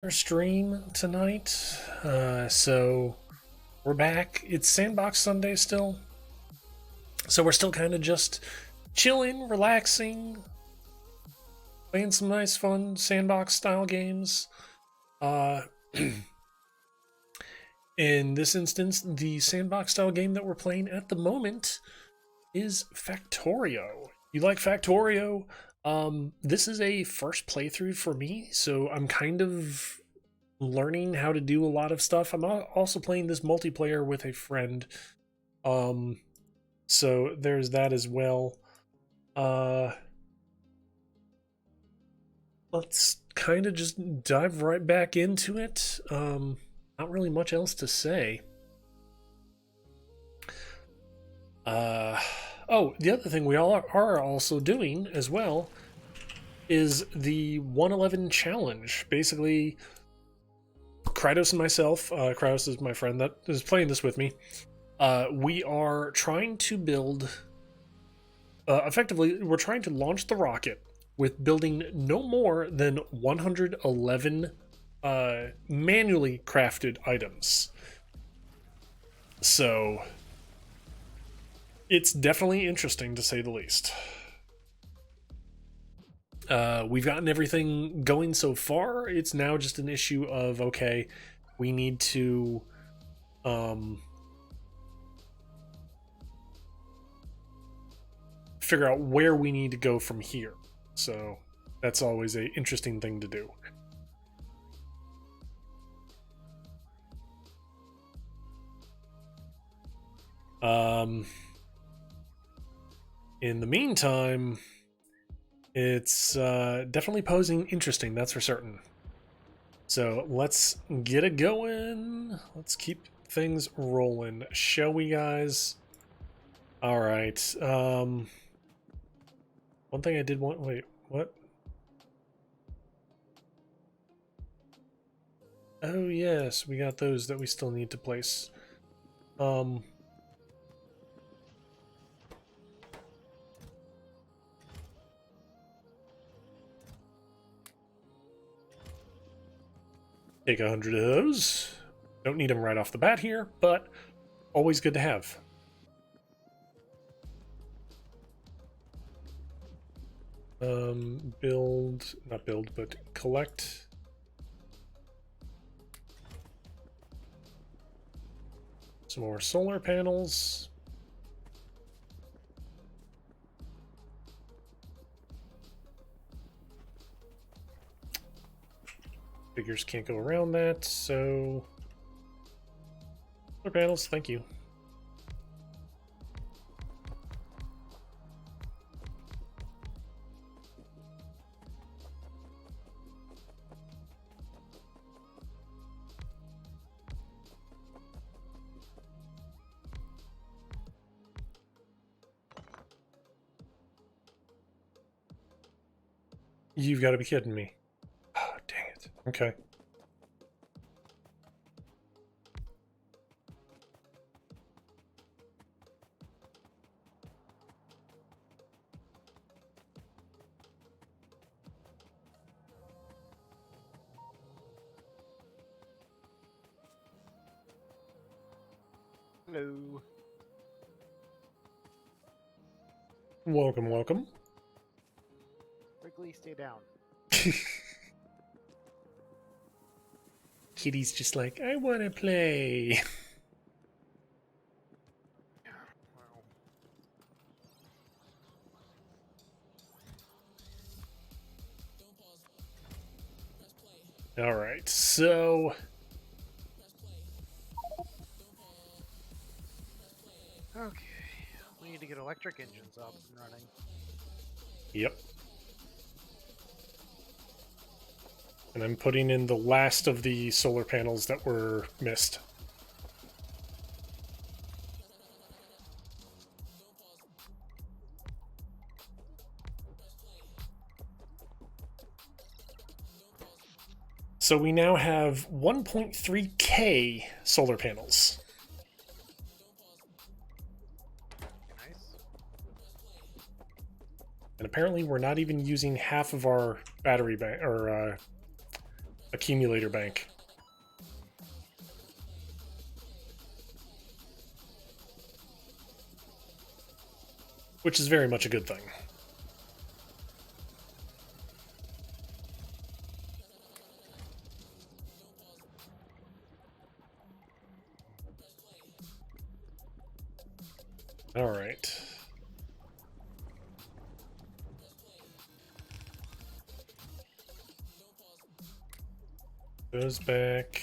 our stream tonight. So we're back. It's Sandbox Sunday still. So we're still kind of just chilling, relaxing, playing some nice fun sandbox style games. Uh in this instance, the sandbox style game that we're playing at the moment is Factorio. You like Factorio? This is a first playthrough for me, so I'm kind of learning how to do a lot of stuff. I'm also playing this multiplayer with a friend. Um, so there's that as well. Uh, let's kind of just dive right back into it. Not really much else to say. Uh, oh, the other thing we all are also doing as well is the 111 challenge. Basically, Kratos and myself, Kratos is my friend that is playing this with me. We are trying to build. Effectively, we're trying to launch the rocket with building no more than 111 manually crafted items. So it's definitely interesting to say the least. We've gotten everything going so far. It's now just an issue of okay, we need to figure out where we need to go from here. So that's always a interesting thing to do. In the meantime, it's definitely posing interesting, that's for certain. So let's get it going. Let's keep things rolling, shall we, guys? All right. One thing I did want. Wait, what? Oh yes, we got those that we still need to place. Take 100 of those. Don't need them right off the bat here, but always good to have. Not build, but collect. Some more solar panels. Figures can't go around that, so solar panels, thank you. You've got to be kidding me. Oh, dang it. Okay. Hello. Welcome, welcome. Wrigley, stay down. Kitty's just like, I want to play. All right, so Okay. We need to get electric engines up and running. yep. And I'm putting in the last of the solar panels that were missed. So we now have 1.3K solar panels. Nice. And apparently we're not even using half of our battery bank or accumulator bank. Which is very much a good thing. All right. Goes back.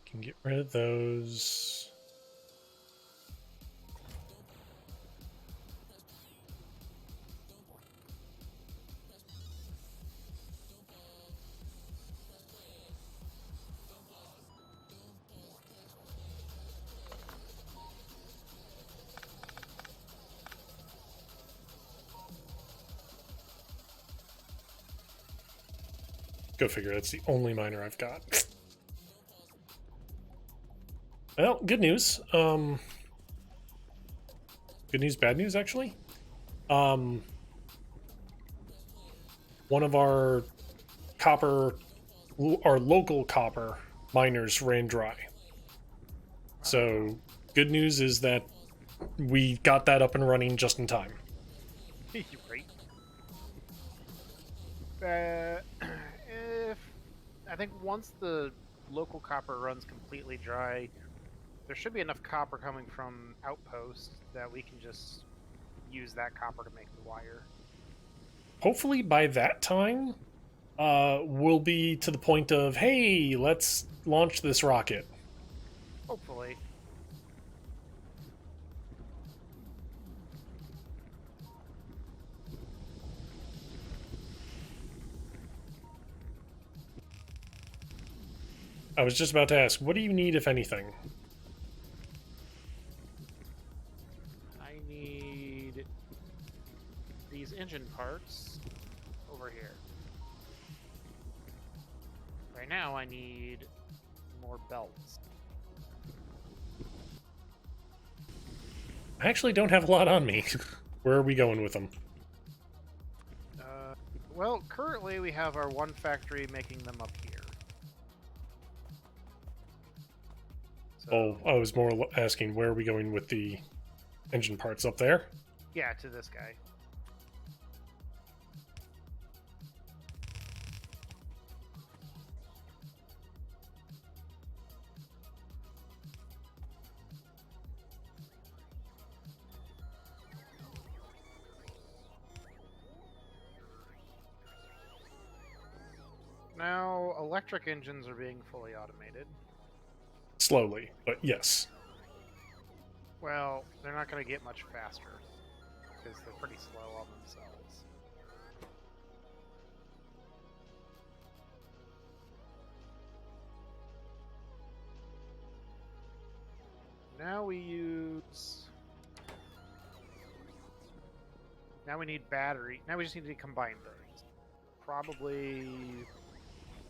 Can get rid of those. Go figure, that's the only miner I've got. Well, good news. Good news, bad news, actually. One of our local copper miners ran dry. So, good news is that we got that up and running just in time. You're right. If I think once the local copper runs completely dry, there should be enough copper coming from outposts that we can just use that copper to make the wire. Hopefully by that time, we'll be to the point of, hey, let's launch this rocket. Hopefully. I was just about to ask, what do you need, if anything? I need these engine parts over here. Right now, I need more belts. I actually don't have a lot on me. Where are we going with them? Well, currently we have our one factory making them up here. So, Oh, I was more asking, where are we going with the engine parts? Up there? yeah, to this guy. Now, electric engines are being fully automated. Slowly, but yes. Well, they're not going to get much faster, because they're pretty slow on themselves. Now we use... Now we need battery. Now we just need to combine those. Probably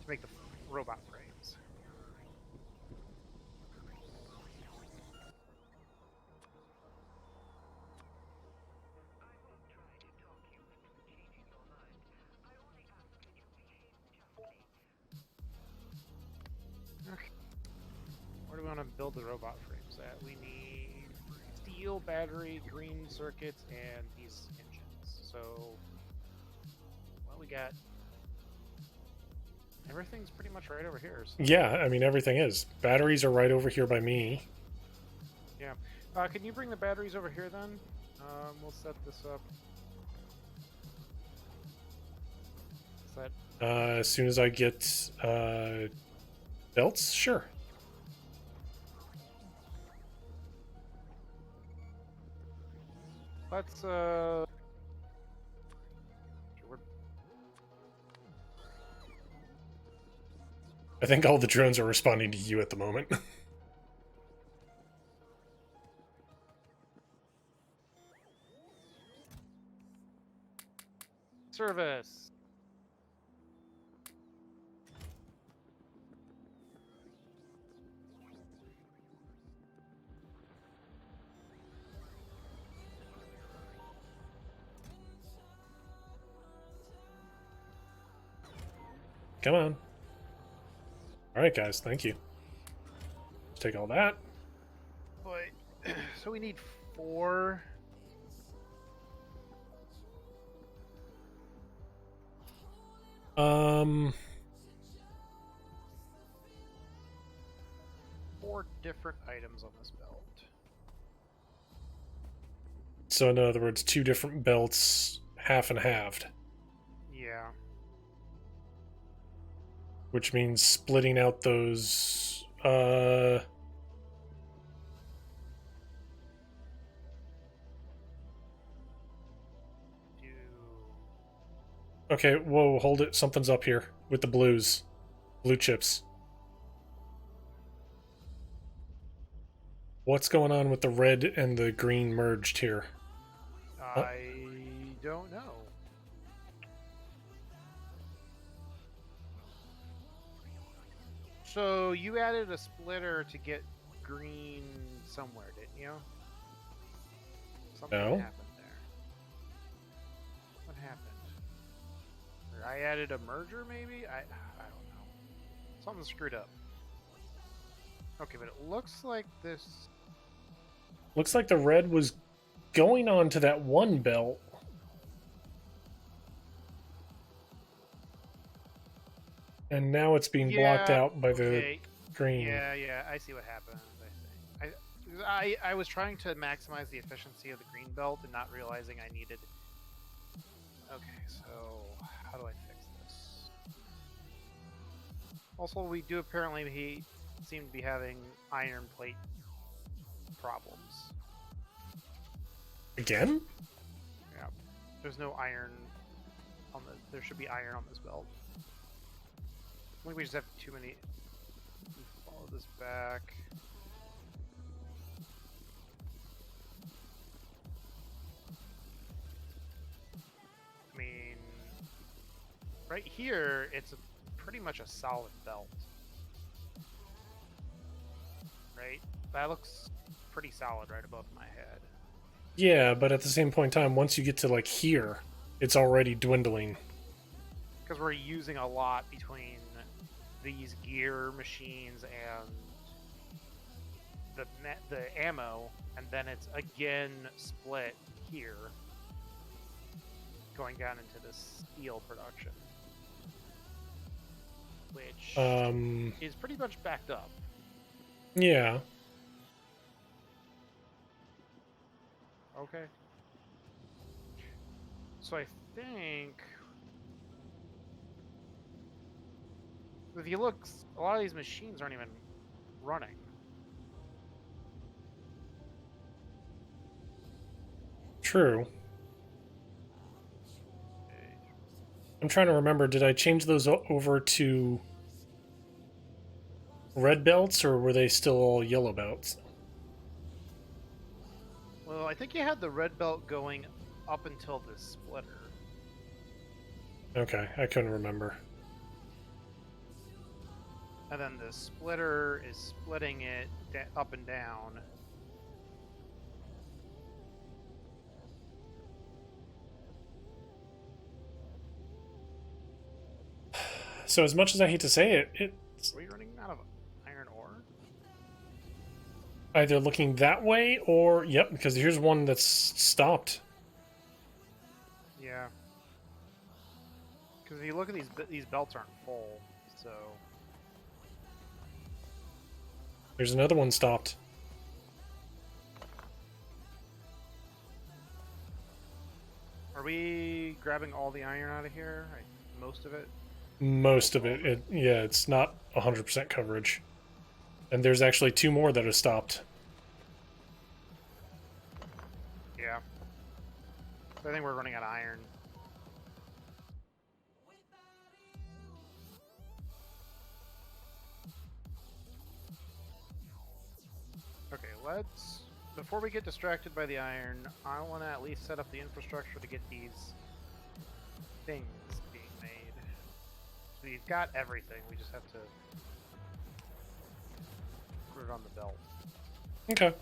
to make the robot frames. Okay. Where do we want to build the robot frames at? We need steel, battery, green circuits, and these engines. So, well, we got everything's pretty much right over here. So. Yeah, I mean, everything is. Batteries are right over here by me. Yeah. Can you bring the batteries over here then? We'll set this up. Set. As soon as I get belts, sure. Let's I think all the drones are responding to you at the moment. service. Come on. All right, guys. Thank you. Let's take all that. But so we need 4. Um. 4 different items on this belt. So in other words, 2 different belts, half and halved, Yeah. which means splitting out those. Do Okay, whoa, hold it. Something's up here with the blues, blue chips. What's going on with the red and the green merged here? I don't know. So you added a splitter to get green somewhere, didn't you? Something No. happened there. What happened? Or I added a merger, maybe? I don't know. Something screwed up. Okay, but it looks like this. Looks like the red was going on to that one belt. And now it's being blocked out by the green. Yeah, I see what happened. I was trying to maximize the efficiency of the green belt and not realizing I needed. Okay, so how do I fix this? Also, we do apparently seem to be having iron plate problems. Again? Yeah, there's no iron on the. There should be iron on this belt. I think we just have too many. Follow this back. I mean, right here, it's pretty much a solid belt. Right? That looks pretty solid right above my head. Yeah, but at the same point in time, once you get to like here, it's already dwindling. Because we're using a lot between these gear machines and the ammo, and then it's again split here, going down into the steel production, which is pretty much backed up. Yeah. Okay. So I think if you look, a lot of these machines aren't even running. True. I'm trying to remember, did I change those over to red belts, or were they still all yellow belts? Well, I think you had the red belt going up until the splitter. Okay, I couldn't remember. And then the splitter is splitting it up and down. So as much as I hate to say it, it's Are we running out of iron ore? either looking that way or, yep, because here's one that's stopped. Yeah. Because if you look at these belts aren't full, so There's another one stopped. are we grabbing all the iron out of here? Most of it? Most of it, yeah, it's not 100% coverage. And there's actually 2 more that are stopped. Yeah. I think we're running out of iron. Okay, let's... Before we get distracted by the iron, I want to at least set up the infrastructure to get these things being made. So we've got everything, we just have to put it on the belt. Okay.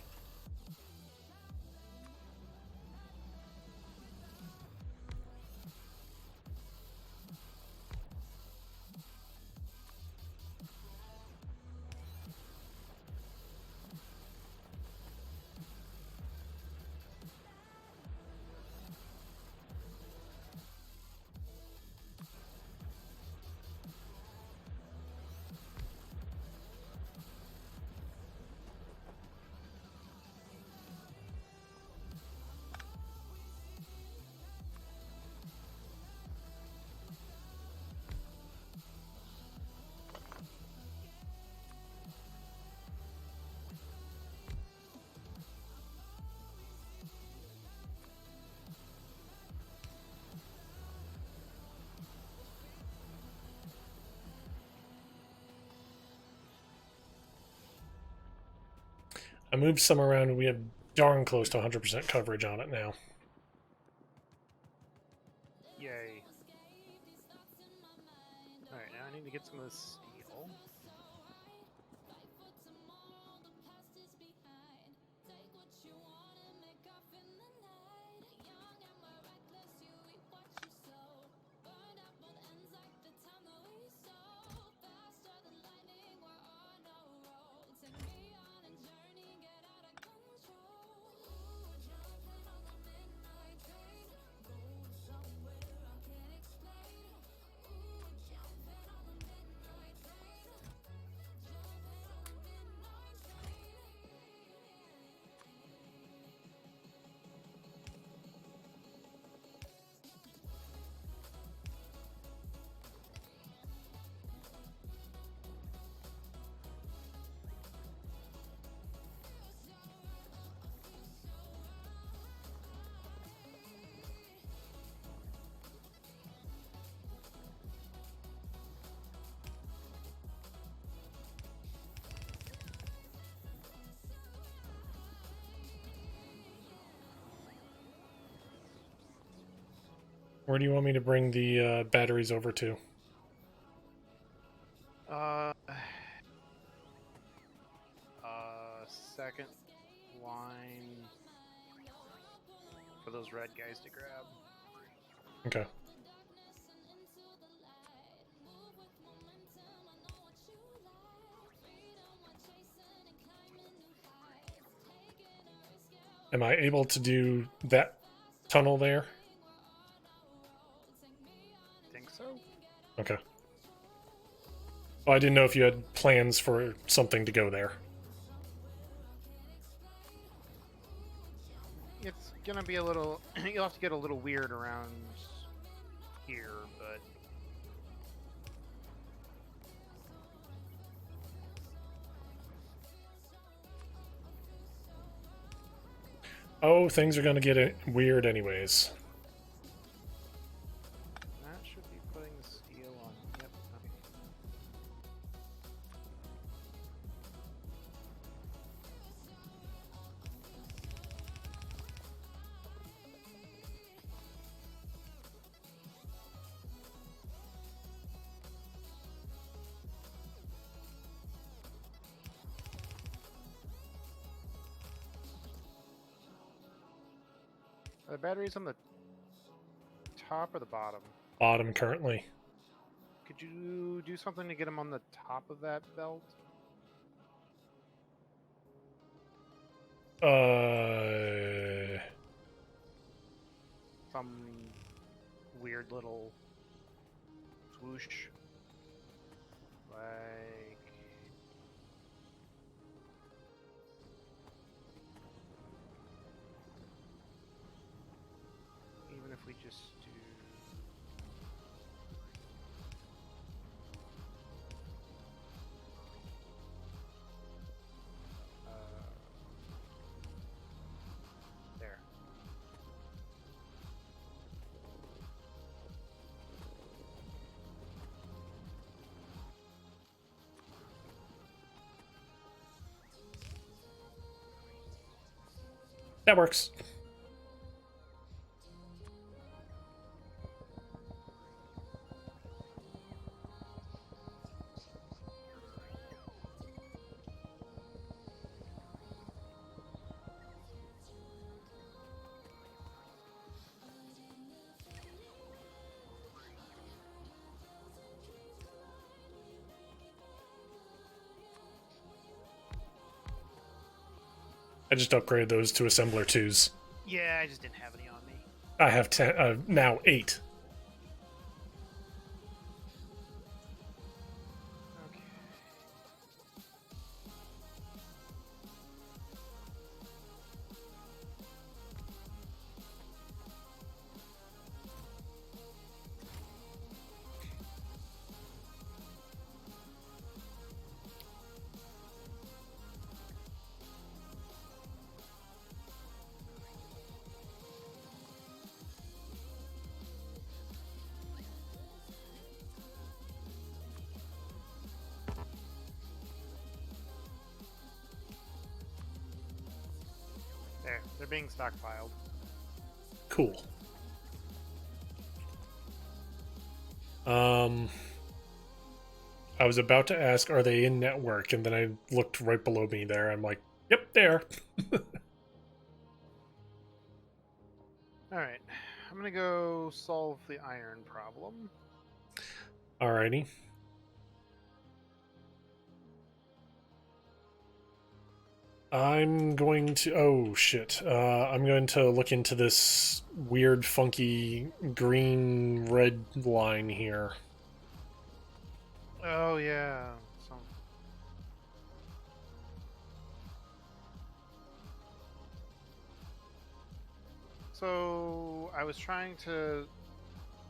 I moved some around and we have darn close to 100% coverage on it now. Yay. Alright, now I need to get some of this steel. Where do you want me to bring the batteries over to? Uh, second line for those red guys to grab. Okay. Am I able to do that tunnel there? Think so? Okay. Well, I didn't know if you had plans for something to go there. It's gonna be a little. You'll have to get a little weird around here, but Oh, things are going to get weird anyways. that should be putting the steel on. Yep. Okay. Are the batteries on the top or the bottom? Bottom currently. Could you do something to get them on the top of that belt? Some weird little swoosh. Like. Even if we just do. There. That works. I just upgraded those to assembler 2s. Yeah, I just didn't have any on me. I have 10, now 8. Okay. Okay, they're being stockpiled. Cool. Um, I was about to ask, are they in network? And then I looked right below me there. I'm like, yep, there. Alright, I'm gonna go solve the iron problem. Alrighty. I'm going to. Oh shit! I'm going to look into this weird, funky green-red line here. Oh, yeah. So I was trying to.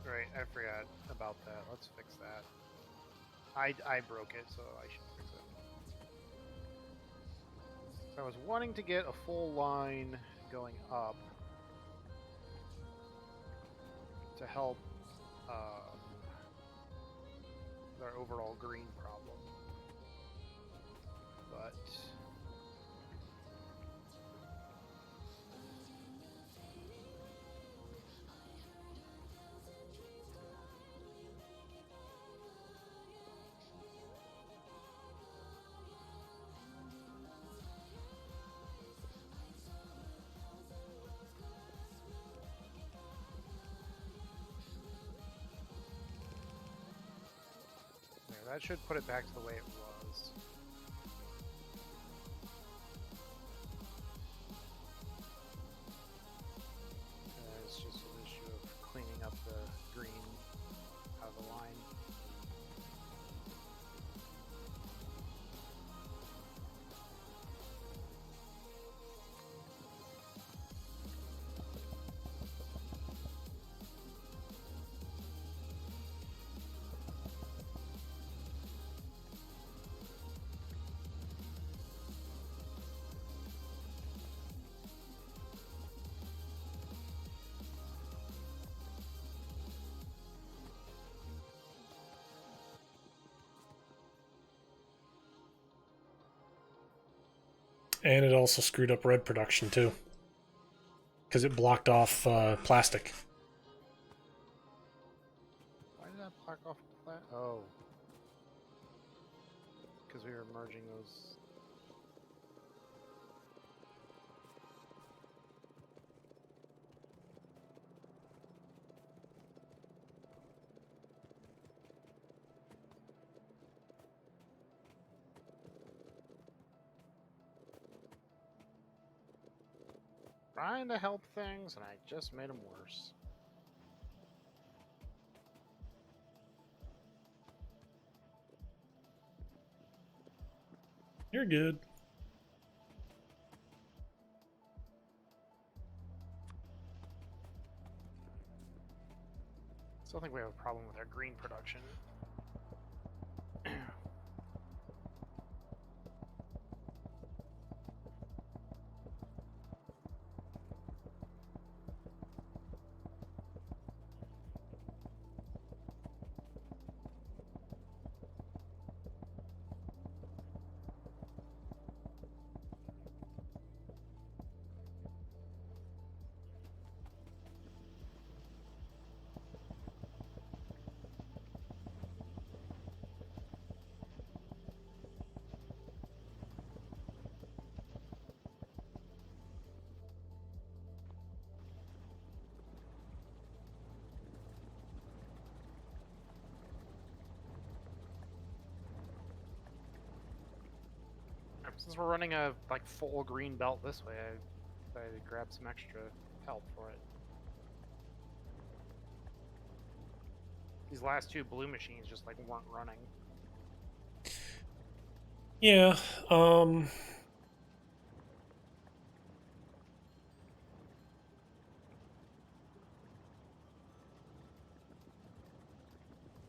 Right, I forgot about that. Let's fix that. I broke it, so I should fix it. So I was wanting to get a full line going up to help our overall green problem, but there, that should put it back to the way it was. It's just an issue of cleaning up the green out of the line. And it also screwed up red production too, because it blocked off plastic. Why did that block off that? Oh, because we were merging those. Trying to help things, and I just made them worse. You're good. Still think we have a problem with our green production. Since we're running a full green belt this way, I decided to grab some extra help for it. These last two blue machines just weren't running. Yeah.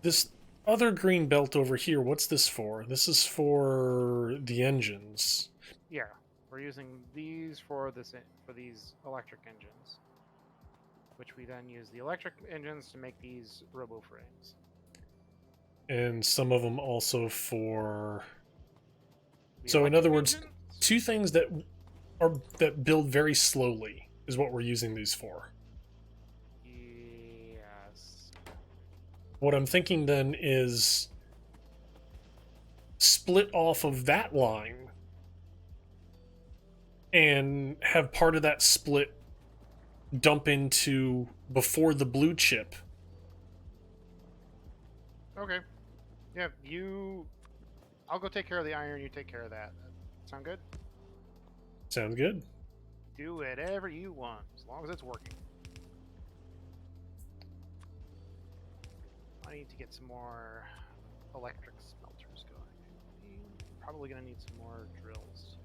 This other green belt over here, what's this for? This is for the engines. Yeah, we're using these for these electric engines, which we then use the electric engines to make these robo frames. And some of them also for... The So in electric other words, engines? two things that or that build very slowly is what we're using these for. Yes. What I'm thinking then is split off of that line and have part of that split dump into before the blue chip. Okay. Yeah, you. I'll go take care of the iron. You take care of that. Sound good? Sounds good. Do whatever you want, as long as it's working. I need to get some more electric smelters going. Probably gonna need some more drills.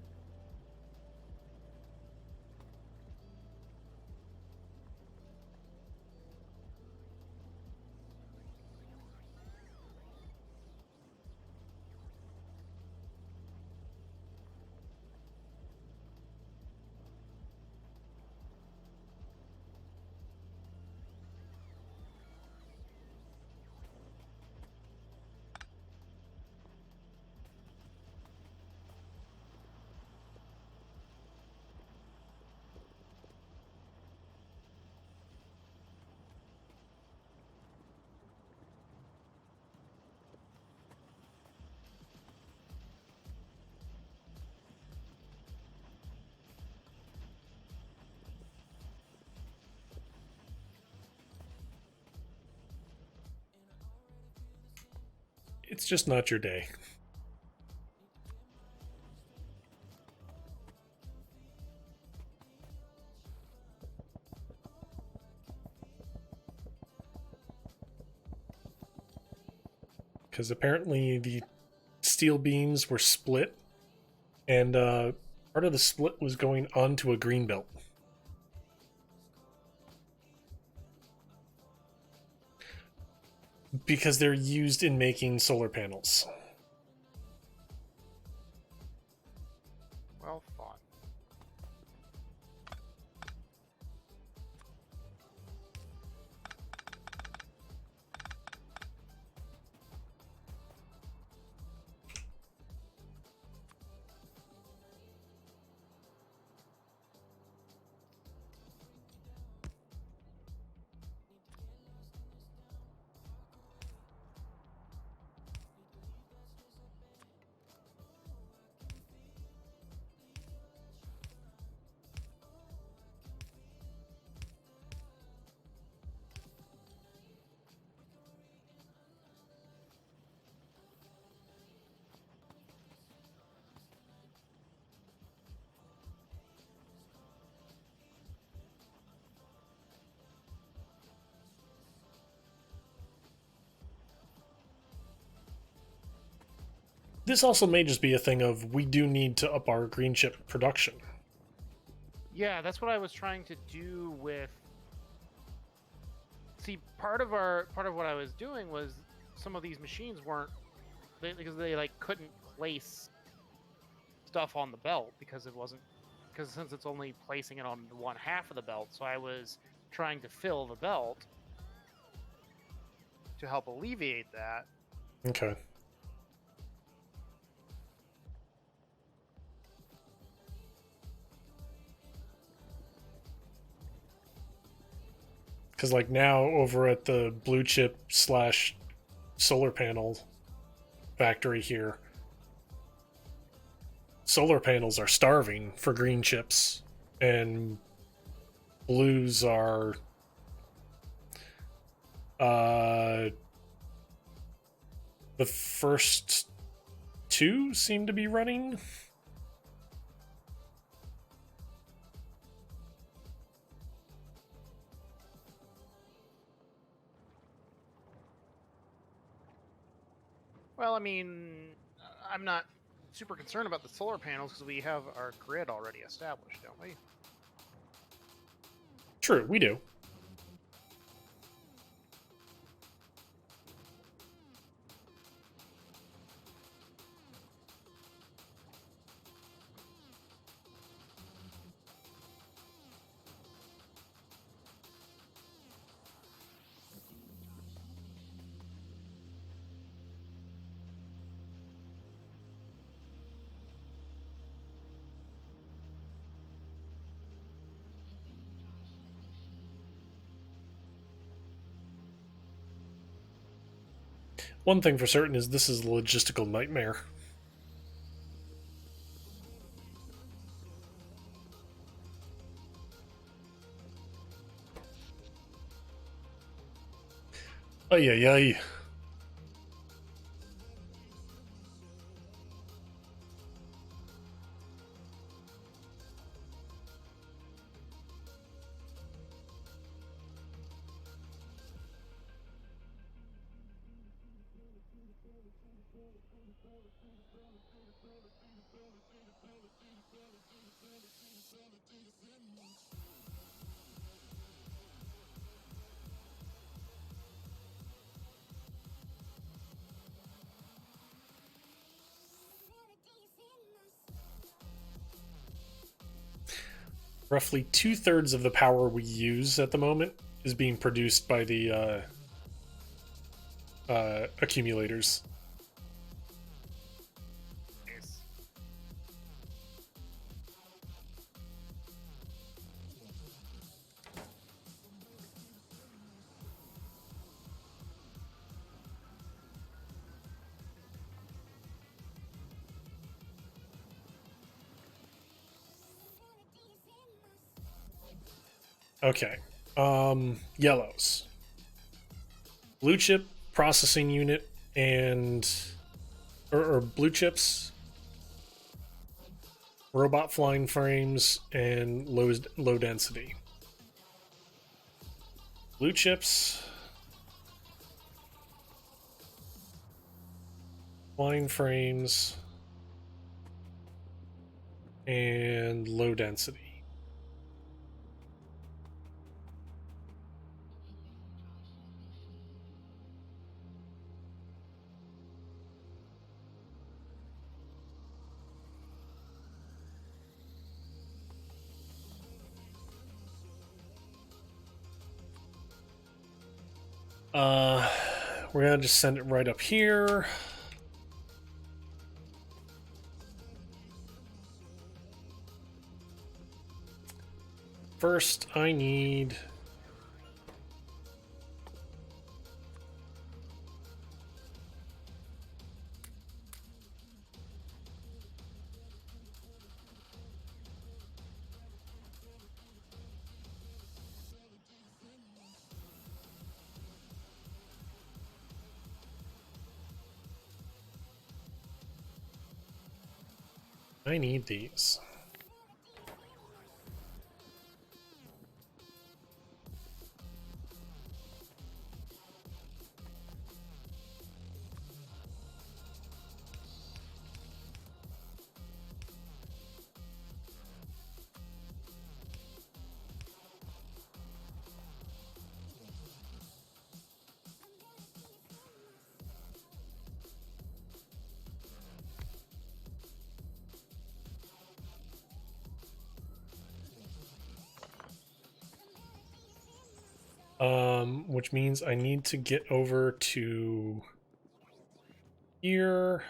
It's just not your day. Because apparently the steel beams were split, and part of the split was going onto a green belt. Because they're used in making solar panels. Well thought. This also may just be a thing of we do need to up our green chip production. Yeah, that's what I was trying to do with. See, part of what I was doing was some of these machines weren't because they like couldn't place stuff on the belt because it wasn't because since it's only placing it on one half of the belt, so I was trying to fill the belt to help alleviate that. Okay. Because like now over at the blue chip slash solar panel factory here, solar panels are starving for green chips, and blues are uh the first two seem to be running. Well, I mean, I'm not super concerned about the solar panels because we have our grid already established, don't we? True, we do. One thing for certain is this is a logistical nightmare. Ay, ay, ay. Roughly 2/3 of the power we use at the moment is being produced by the accumulators. Nice. Okay. Yellows. Blue chip processing unit and or blue chips, robot flying frames, and low density. Blue chips, flying frames, and low density. Uh, we're gonna just send it right up here. First, I need these. Which means I need to get over to here.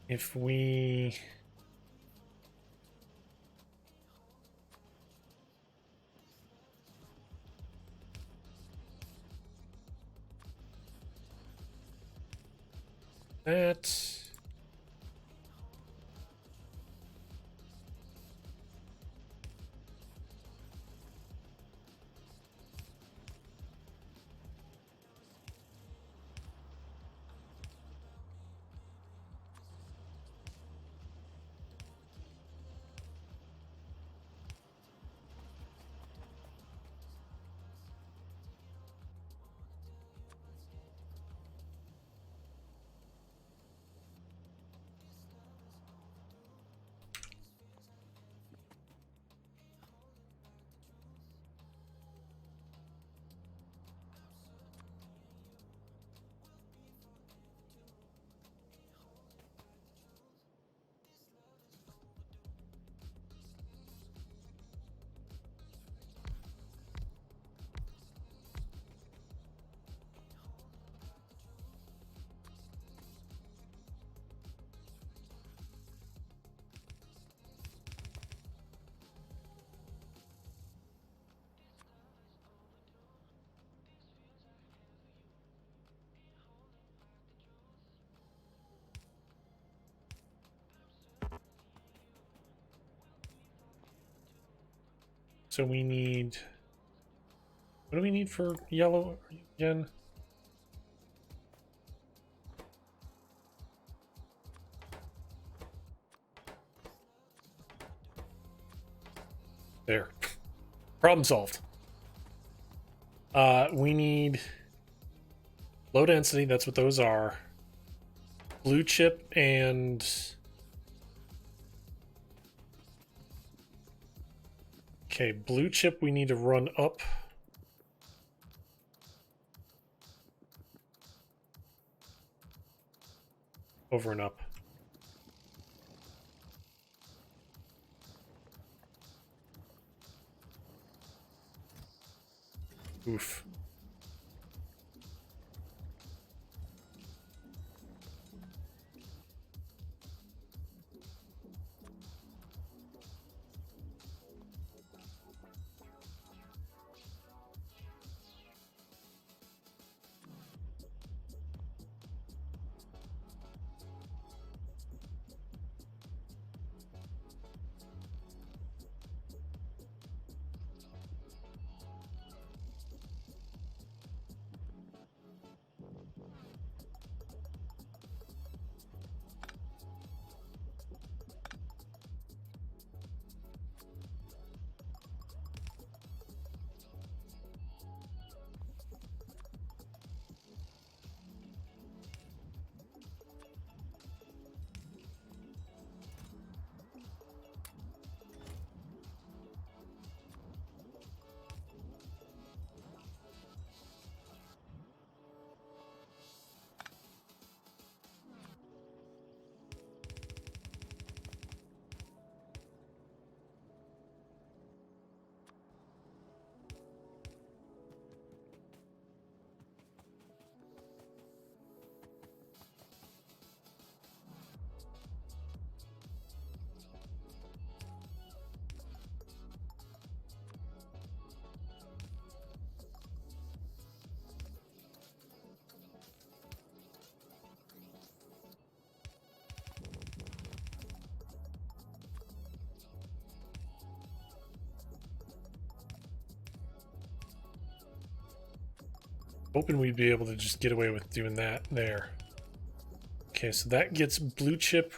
If we that So we need... What do we need for yellow again? There. Problem solved. We need low density, that's what those are. Blue chip and... Okay, blue chip we need to run up. Over and up. Oof. Hoping we'd be able to just get away with doing that there. Okay, so that gets blue chip.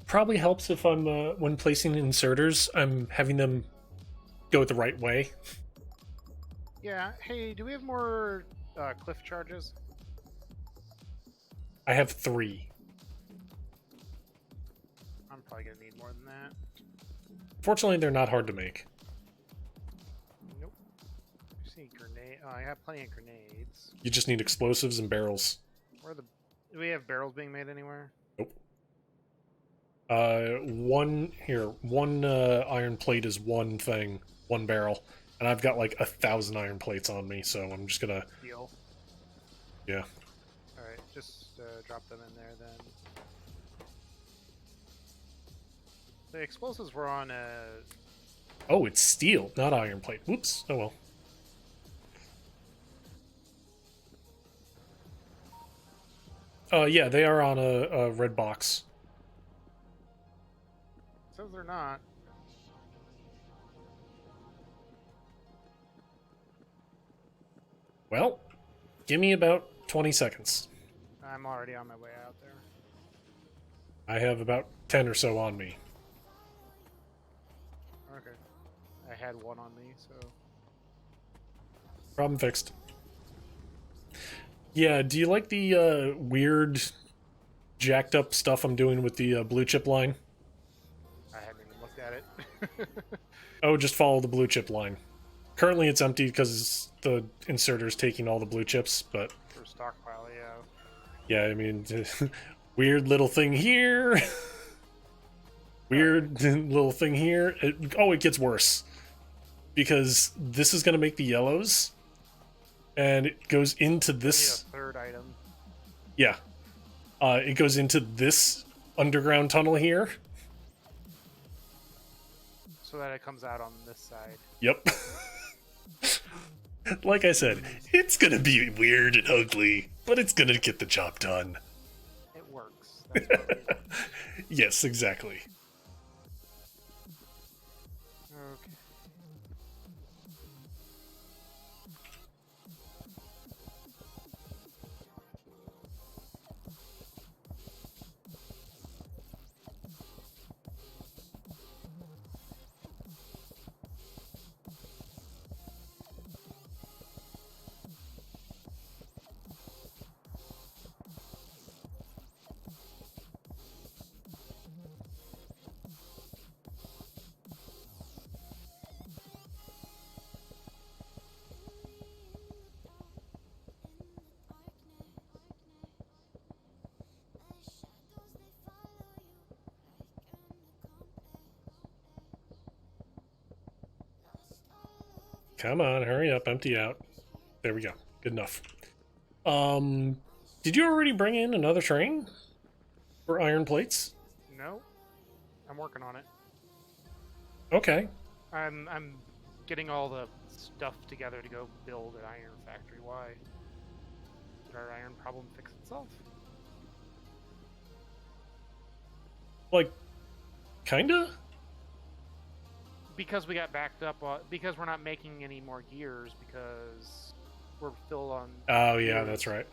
Probably helps if I'm, when placing inserters, I'm having them go the right way. Yeah. Hey, do we have more cliff charges? I have 3. I'm probably gonna need more than that. Fortunately, they're not hard to make. Nope. I see grenade. Oh, I have plenty of grenades. You just need explosives and barrels. Where are the? Do we have barrels being made anywhere? Nope. One iron plate is one thing, one barrel, and I've got like 1,000 iron plates on me, so I'm just gonna. Deal. Yeah. All right, just drop them in there then. The explosives were on Oh, it's steel, not iron plate. Whoops. Oh well. Yeah, they are on a red box. Says they're not. Well, give me about 20 seconds. I'm already on my way out there. I have about 10 or so on me. Okay. I had one on me, so. Problem fixed. Yeah, do you like the weird, jacked up stuff I'm doing with the blue chip line? I haven't even looked at it. Oh, just follow the blue chip line. Currently it's empty because the inserter's taking all the blue chips, but... For stockpile, yeah. Yeah, I mean, Weird little thing here. Weird little thing here. It gets worse. Because this is going to make the yellows. And it goes into this. Need a third item. Yeah. It goes into this underground tunnel here. So that it comes out on this side. Yep. Like I said, it's going to be weird and ugly, but it's going to get the job done. It works. That's what we want. Yes, exactly. Okay. Come on, hurry up, empty out. There we go. Good enough. Did you already bring in another train for iron plates? No, I'm working on it. Okay. I'm getting all the stuff together to go build an iron factory. Why? Did our iron problem fix itself? Like, kinda? Because we got backed up. Because we're not making any more gears because we're still on. Oh, yeah, gears. that's right.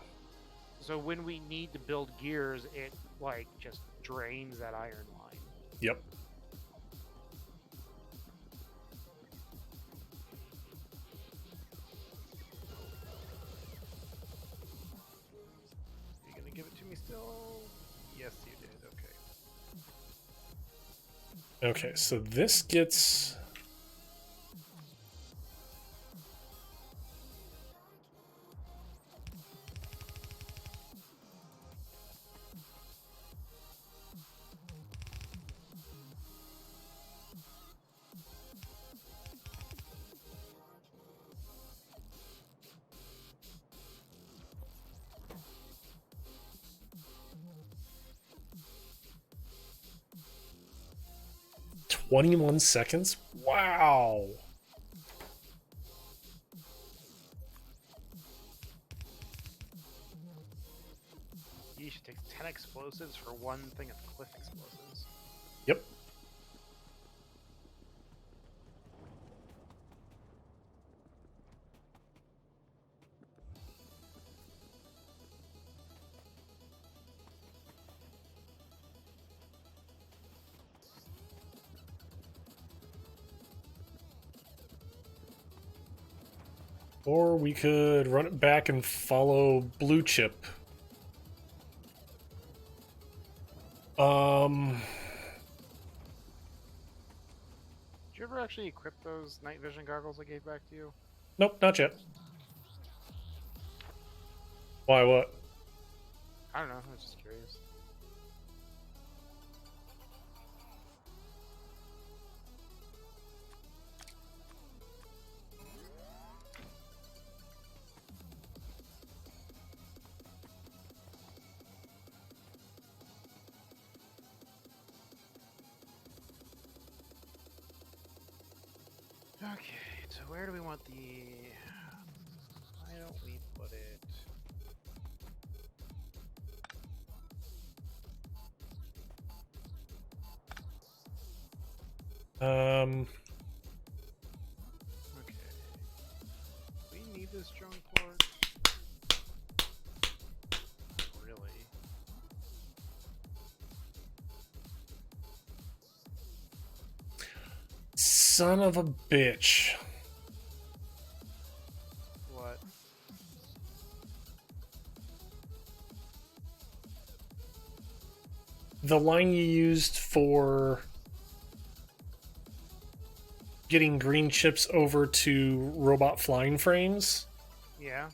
So when we need to build gears, it like just drains that iron line. Yep. Are you gonna give it to me still? Yes, you did. Okay. Okay, so this gets... "21 seconds? Wow!" You should take 10 explosives for one thing of cliff explosives. Yep. Or we could run it back and follow Blue Chip. Did you ever actually equip those night vision goggles I gave back to you? Nope, not yet. Why, what? I don't know. I was just curious. Okay, so where do we want the... Why don't we put it... Okay. We need this junk port? Really? Son of a bitch. What? The line you used for getting green chips over to robot flying frames Yeah?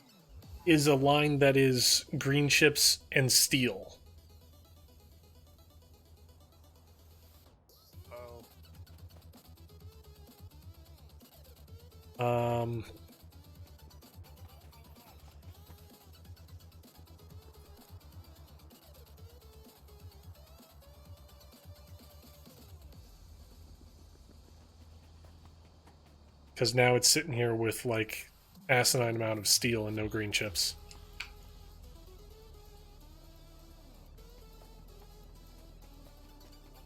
is a line that is green chips and steel. Um, because now it's sitting here with like asinine amount of steel and no green chips.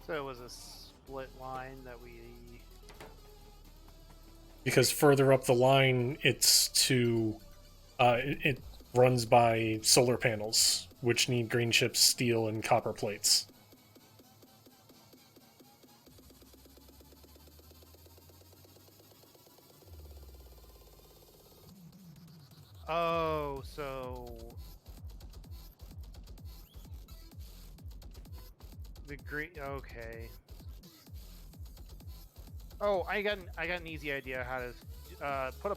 So it was a split line that we. Because further up the line, it's to it runs by solar panels, which need green chips, steel, and copper plates. Oh, so the green. Okay. Oh, I got an easy idea how to put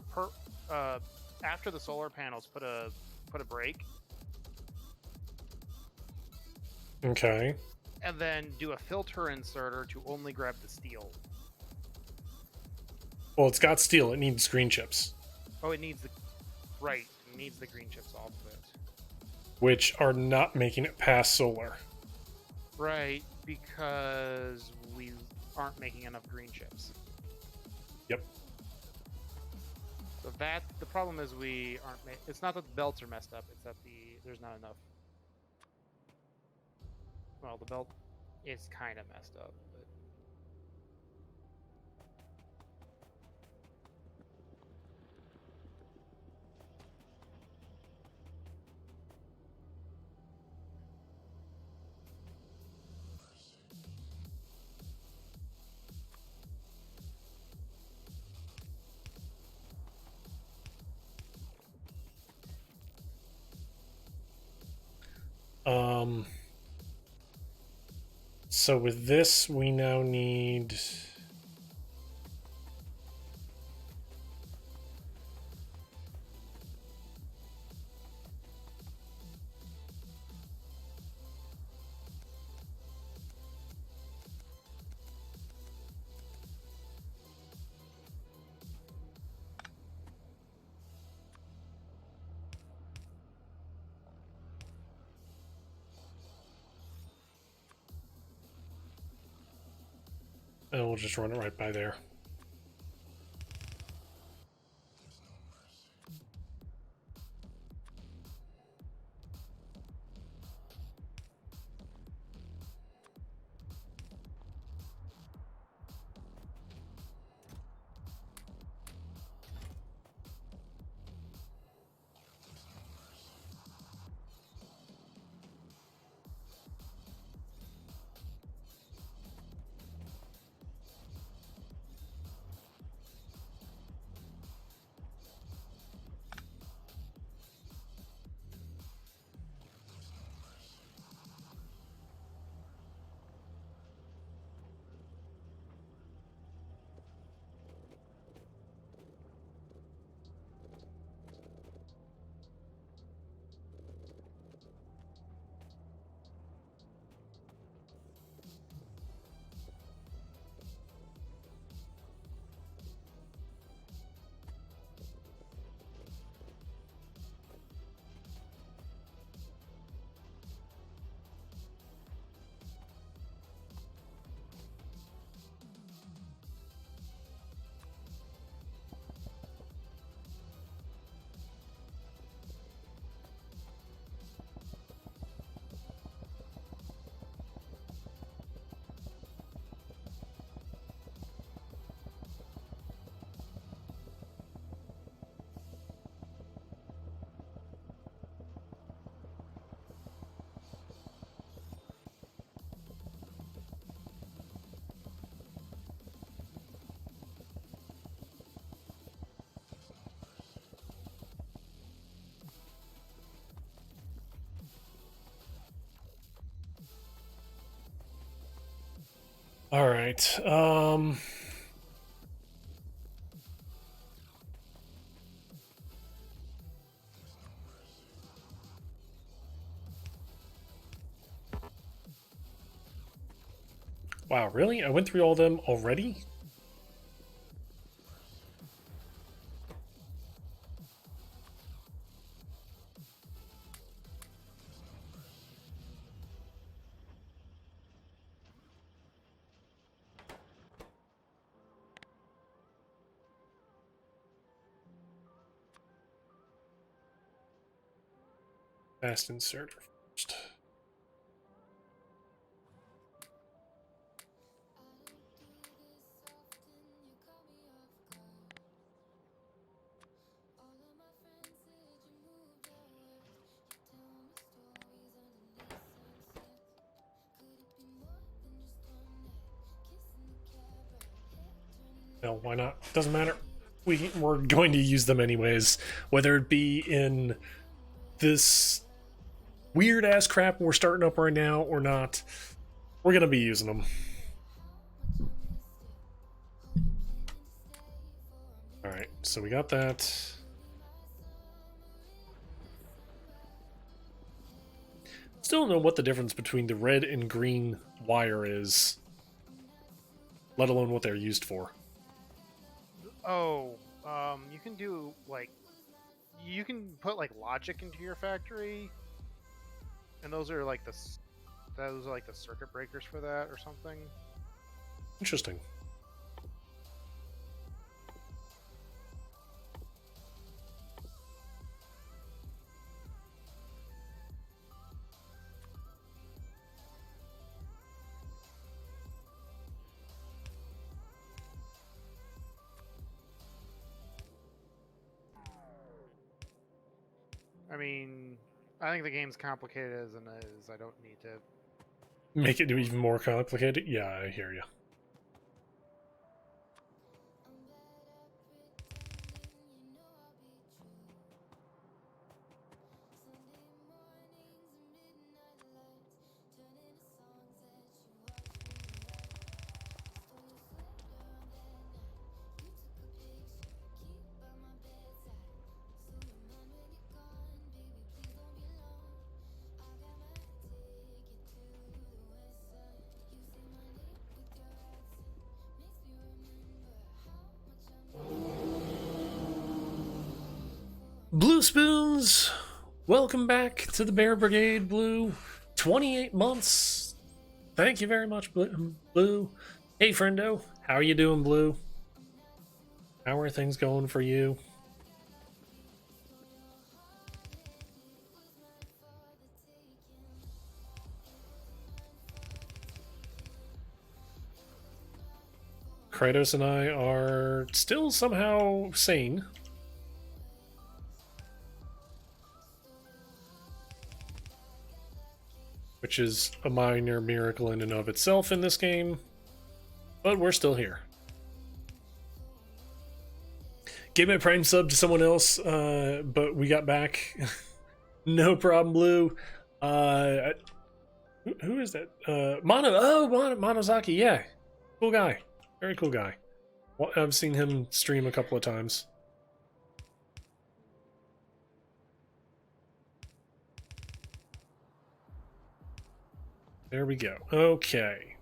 a after the solar panels put a break Okay. and then do a filter inserter to only grab the steel. Well, it's got steel. It needs green chips, Oh, it needs the right. It needs the green chips off of it. which are not making it past solar. Right, because we aren't making enough green chips. Yep. So that the problem is we aren't. It's not that the belts are messed up. It's that there's not enough. Well, the belt is kind of messed up, but Um. So with this, we now need. Oh, we'll just run it right by there. All right. Wow, really? I went through all of them already? Fast inserter first. No, why not? Doesn't matter. We're going to use them anyways, whether it be in this weird ass crap we're starting up right now or not. We're gonna be using them. All right, so we got that. Still don't know what the difference between the red and green wire is, let alone what they're used for. Oh, you can do like you can put like logic into your factory, and those are like the circuit breakers for that or something. Interesting. I mean, I think the game's complicated as it is. I don't need to. Make it even more complicated? Yeah, I hear you. Blue Spoons, welcome back to the Bear Brigade, Blue. 28 months. Thank you very much, Blue. Hey, friendo. How are you doing, Blue? How are things going for you? Kratos and I are still somehow sane. Which is a minor miracle in and of itself in this game. But we're still here. Gave my Prime sub to someone else, but we got back. No problem, Blue. Who is that? Monozaki, yeah. Cool guy. Very cool guy. Well, I've seen him stream a couple of times. There we go. Okay.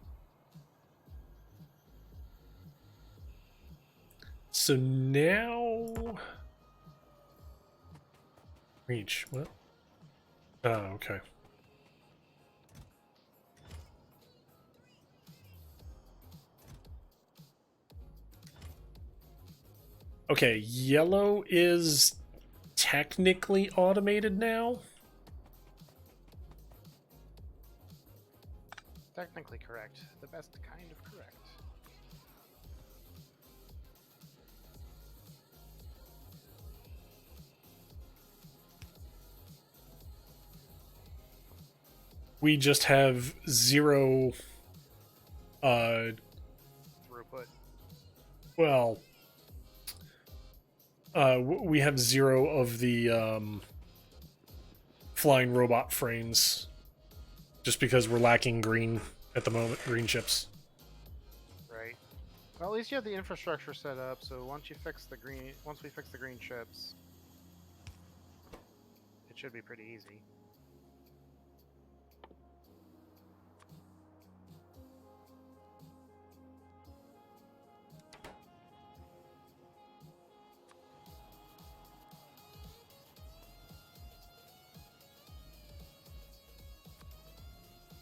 So now... Reach. What? Oh, okay. Okay, yellow is technically automated now. Technically correct. The best kind of correct. We just have zero Throughput. well we have zero of the flying robot frames just because we're lacking green at the moment, green chips. Right. Well, at least you have the infrastructure set up, so once we fix the green chips, it should be pretty easy.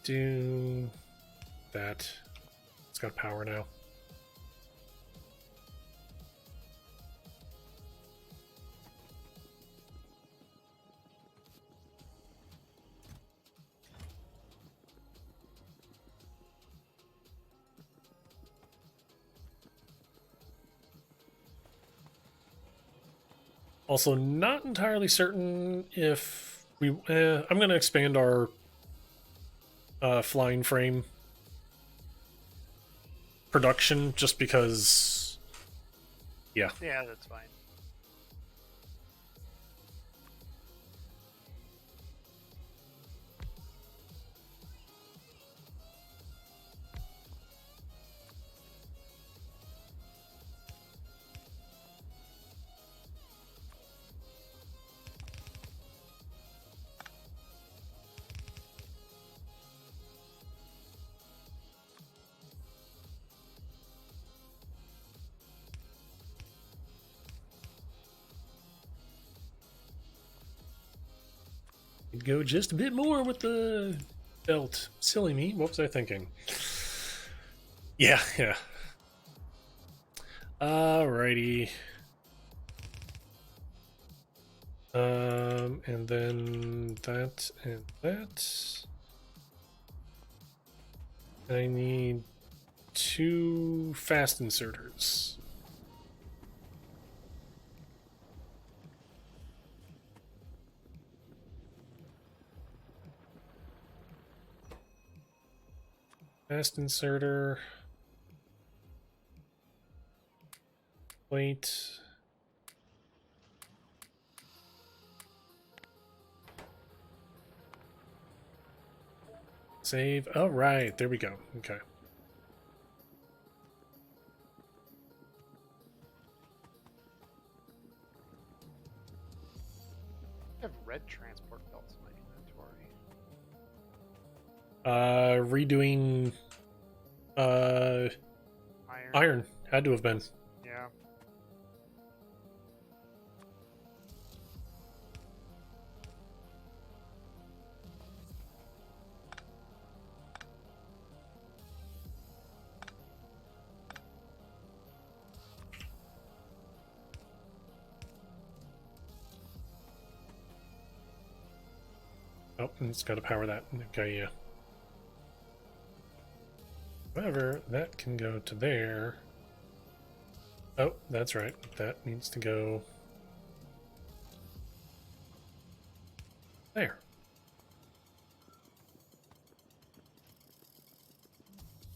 Do that. It's got power now. Also, not entirely certain if we. I'm going to expand our flying frame production just because. Yeah. Yeah, that's fine. Could go just a bit more with the belt. Silly me. What was I thinking? Yeah, yeah. Alrighty. And then that and that. I need 2 fast inserters. Fast inserter. Plate. Save. Oh, right. There we go. Okay. I have red transport belts in my inventory. Redoing iron. Had to have been. Yeah. Oh, and it's got to power that. Okay, yeah. However, that can go to there. Oh, that's right. That needs to go there.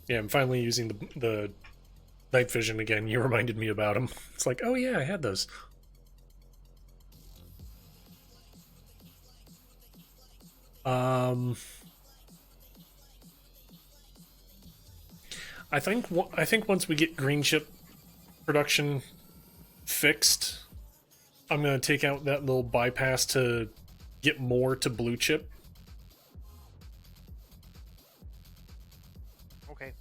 Yeah, I'm finally using the night vision again. You reminded me about them. It's like, oh yeah, I had those. Um, I think once we get green chip production fixed, I'm gonna take out that little bypass to get more to blue chip. Okay.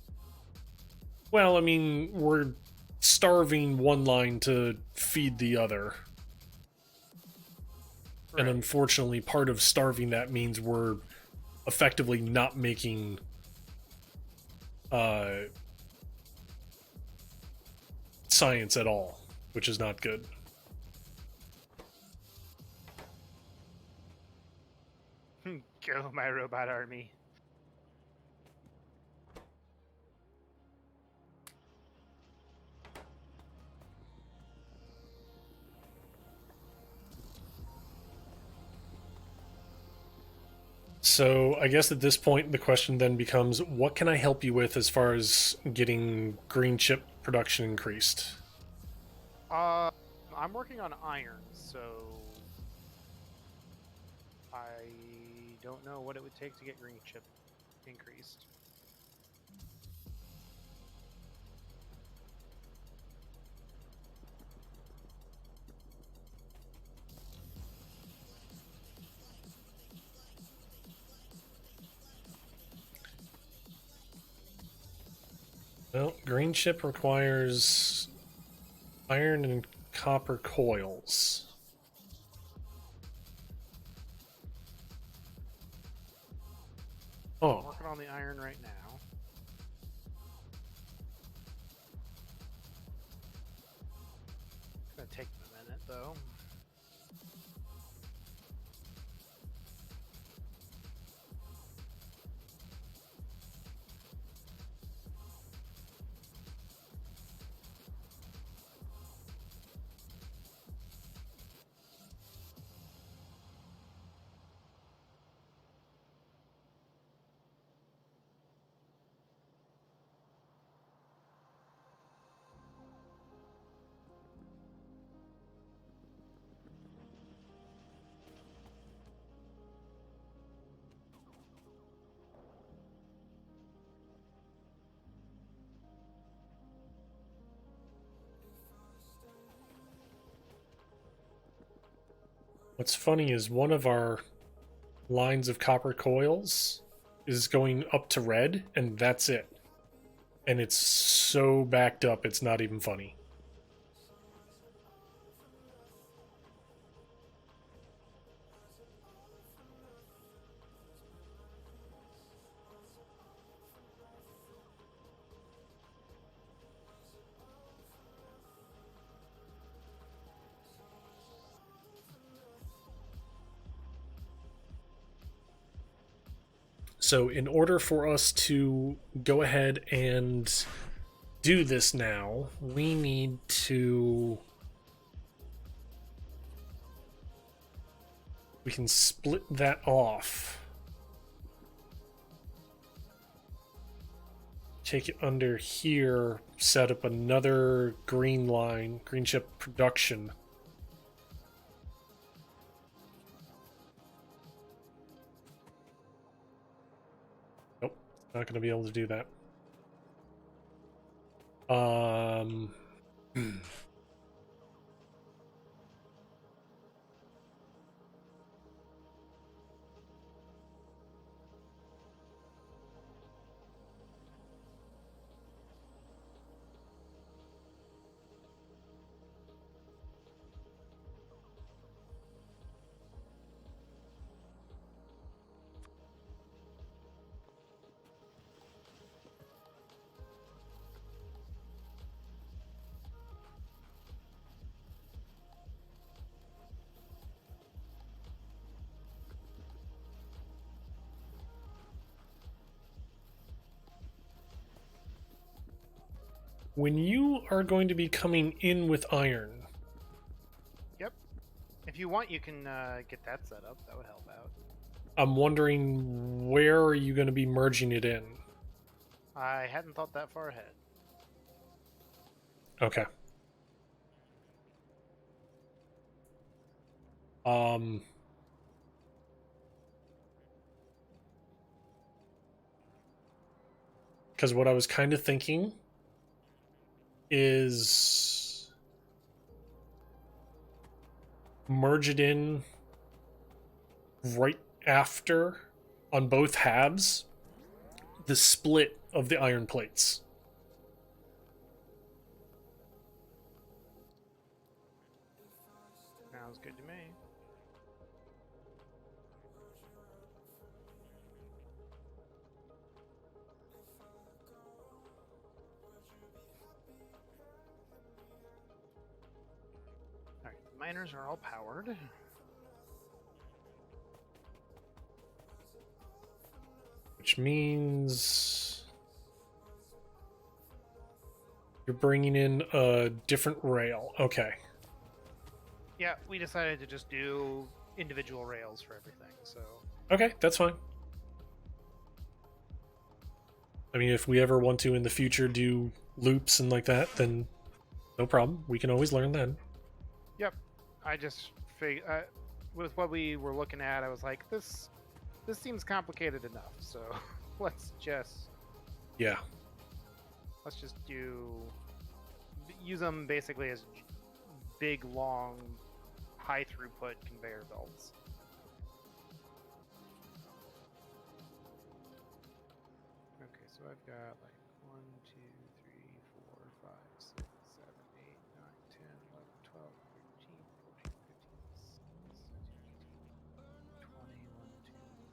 Well, I mean, we're starving one line to feed the other. Right. And unfortunately, part of starving that means we're effectively not making science at all, which is not good. Go, my robot army. So I guess at this point, the question then becomes, what can I help you with as far as getting green chip production increased? I'm working on iron, so I don't know what it would take to get green chip increased. Well, green chip requires iron and copper coils. I'm Oh, working on the iron right now. It's gonna take me a minute though. What's funny is one of our lines of copper coils is going up to red, and that's it. And it's so backed up, it's not even funny. So in order for us to go ahead and do this now, we need to... We can split that off. Take it under here, set up another green line, green chip production. Nope, not going to be able to do that. When you are going to be coming in with iron, Yep. If you want, you can get that set up. That would help out. I'm wondering where are you going to be merging it in? I hadn't thought that far ahead. Okay. Because what I was kind of thinking is merge it in right after on both halves the split of the iron plates. Sounds good to me. Alright, the miners are all powered. Which means you're bringing in a different rail. Okay. Yeah, we decided to just do individual rails for everything, so... Okay, that's fine. I mean, if we ever want to in the future do loops and like that, then no problem. We can always learn then. Yep. I just figured... with what we were looking at, I was like, this seems complicated enough, so let's just use them basically as big, long, high throughput conveyor belts. Okay, so I've got like 1, 2, 3, 4, 5, 6, 7, 8, 9, 10, 11, 12, 13, 14, 15, 16, 17, 20, 1, 2, 3.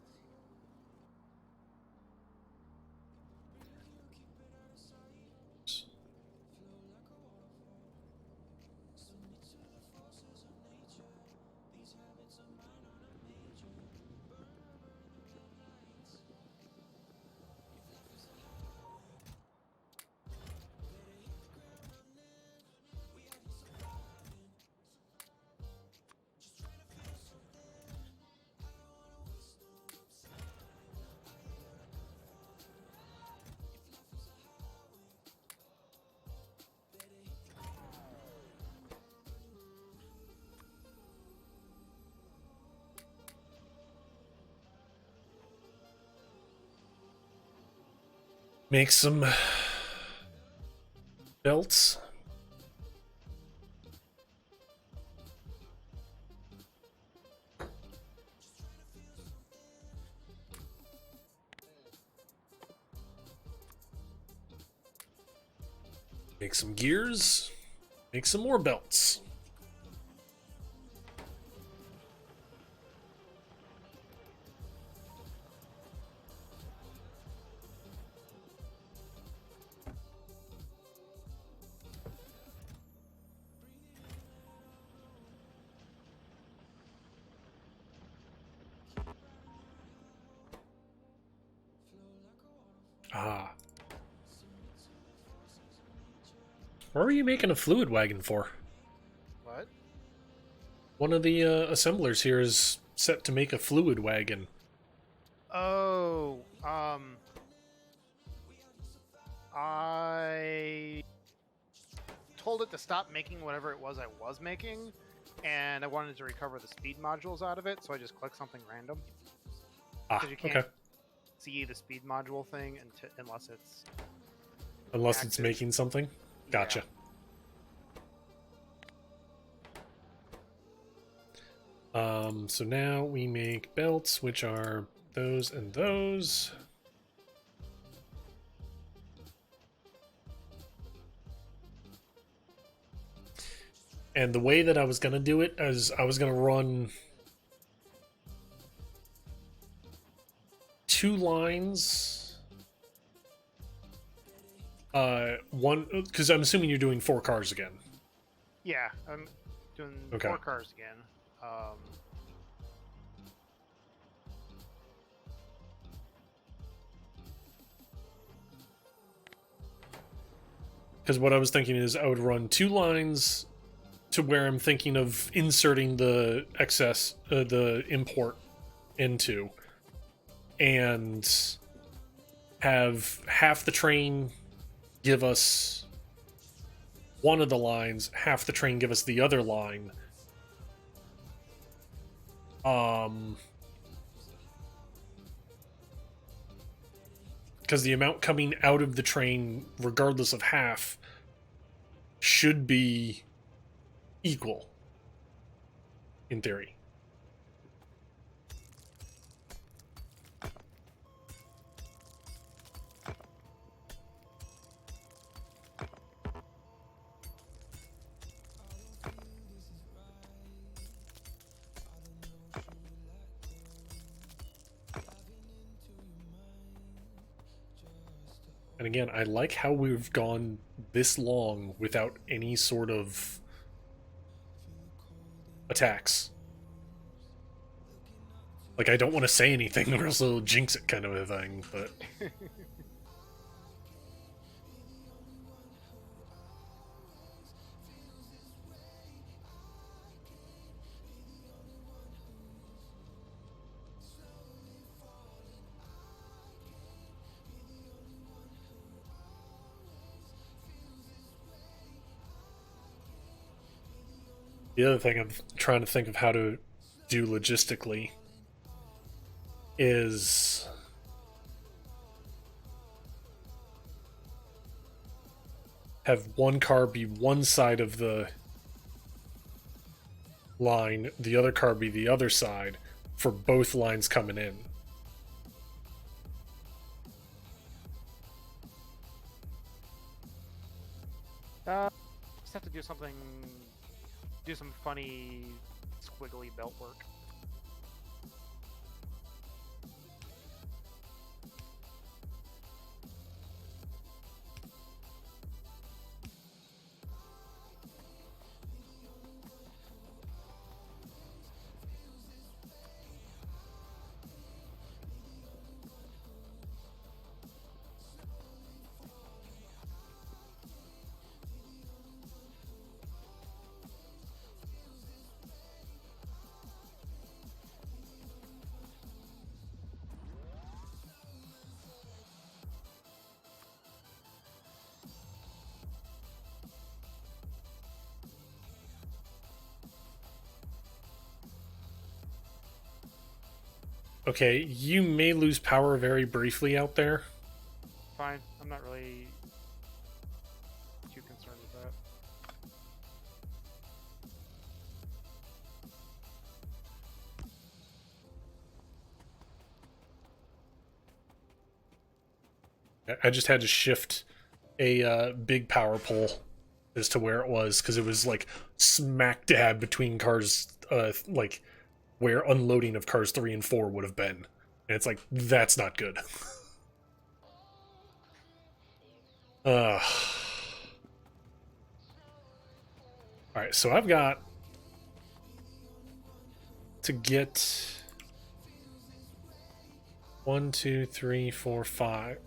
Make some belts. Make some gears. Make some more belts. Ah. What were you making a fluid wagon for? What? One of the assemblers here is set to make a fluid wagon. Oh, I told it to stop making whatever it was I was making, and I wanted to recover the speed modules out of it, so I just clicked something random. Ah, Because you can't okay. see the speed module thing unless it's Unless active. it's making something. Gotcha. So now we make belts, which are those and those. And the way that I was gonna do it is I was gonna run 2 lines. One, because I'm assuming you're doing 4 cars again. Yeah, I'm doing Okay. 4 cars again. Because what I was thinking is I would run 2 lines to where I'm thinking of inserting the excess, the import into, and have half the train give us one of the lines, half the train give us the other line. Because the amount coming out of the train, regardless of half, should be equal, in theory. And again, I like how we've gone this long without any sort of attacks. Like, I don't want to say anything or else it'll jinx it, kind of a thing, but the other thing I'm trying to think of how to do logistically is have one car be one side of the line, the other car be the other side for both lines coming in. Just have to do something, do some funny squiggly belt work. Okay, you may lose power very briefly out there. Fine, I'm not really too concerned with that. I just had to shift a big power pole as to where it was, because it was like smack dab between cars, like where unloading of cars 3 and 4 would have been. And it's like, that's not good. Uh, Alright, so I've got to get 1, 2, 3, 4, 5.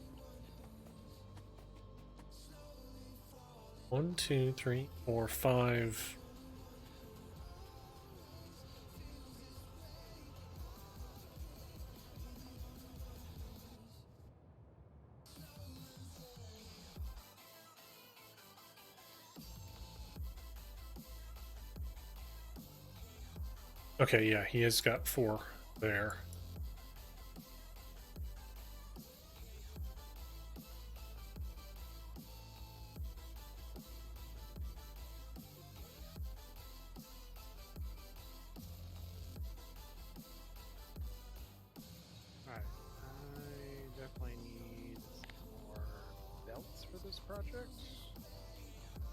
1, 2, 3, 4, 5. Okay, yeah, he has got 4 there. Alright, I definitely need some more belts for this project.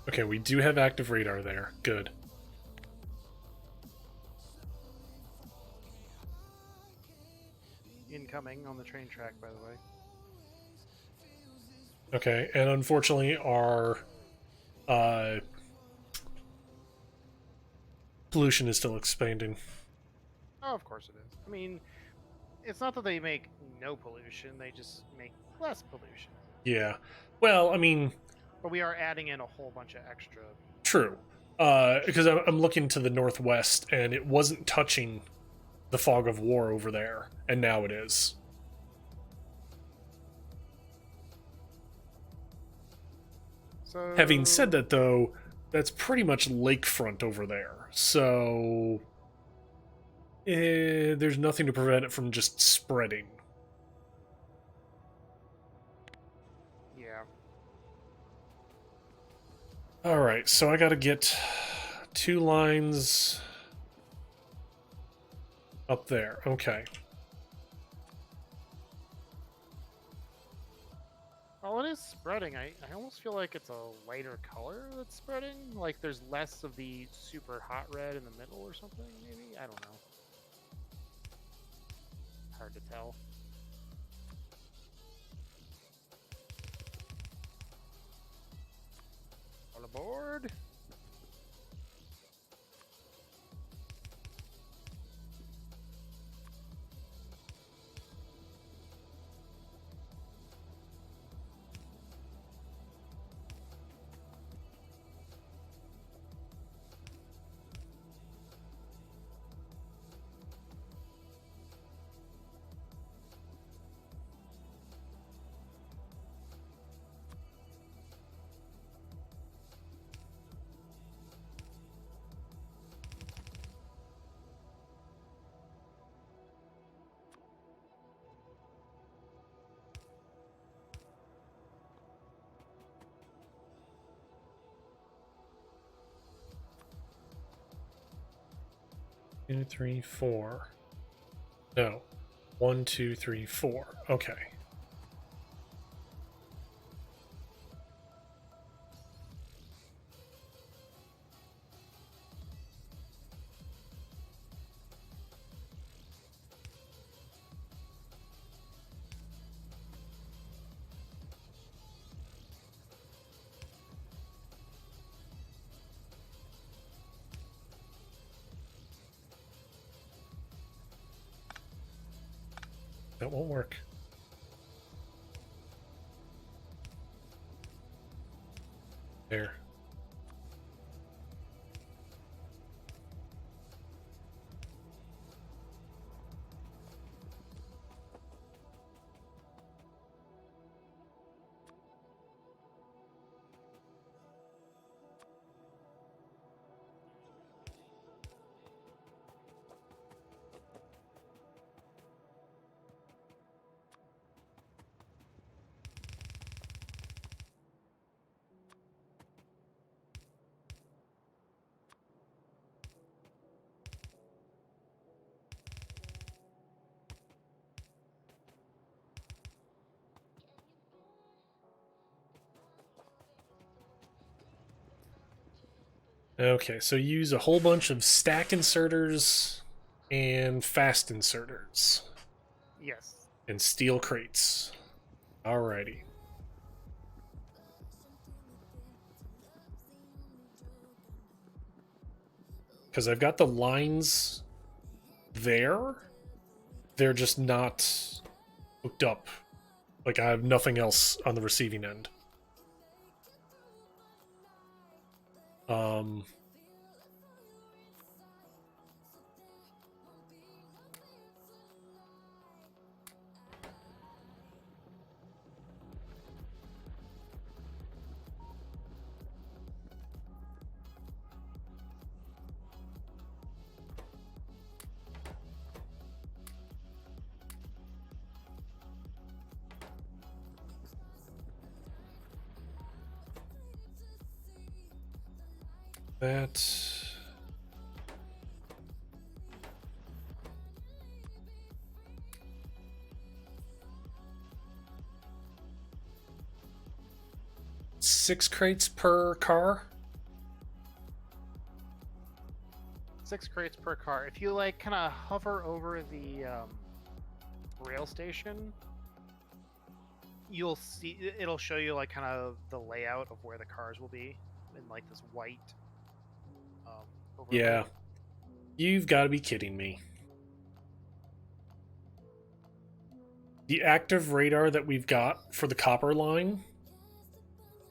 Okay, we do have active radar there. Good. Incoming on the train track, by the way. Okay, and unfortunately our pollution is still expanding. Oh, of course it is. I mean, it's not that they make no pollution, they just make less pollution. Yeah. Well, I mean, But we are adding in a whole bunch of extra. true. Because I'm looking to the northwest, and it wasn't touching the fog of war over there, and now it is. So Having said that, though, that's pretty much lakefront over there, so there's nothing to prevent it from just spreading. yeah. All right, so I got to get 2 lines up there. Okay. Well, it is spreading. I almost feel like it's a lighter color that's spreading. Like there's less of the super hot red in the middle or something, maybe? I don't know. Hard to tell. All aboard. Two, three, four. No. 1, 2, 3, 4. Okay. That won't work. There. Okay, so use a whole bunch of stack inserters and fast inserters Yes. and steel crates. Alrighty. Because I've got the lines there, they're just not hooked up. Like, I have nothing else on the receiving end. Um, that... 6 crates per car? 6 crates per car. If you like kind of hover over the rail station, you'll see it'll show you like kind of the layout of where the cars will be in like this white overlay. Yeah. You've got to be kidding me. The active radar that we've got for the copper line,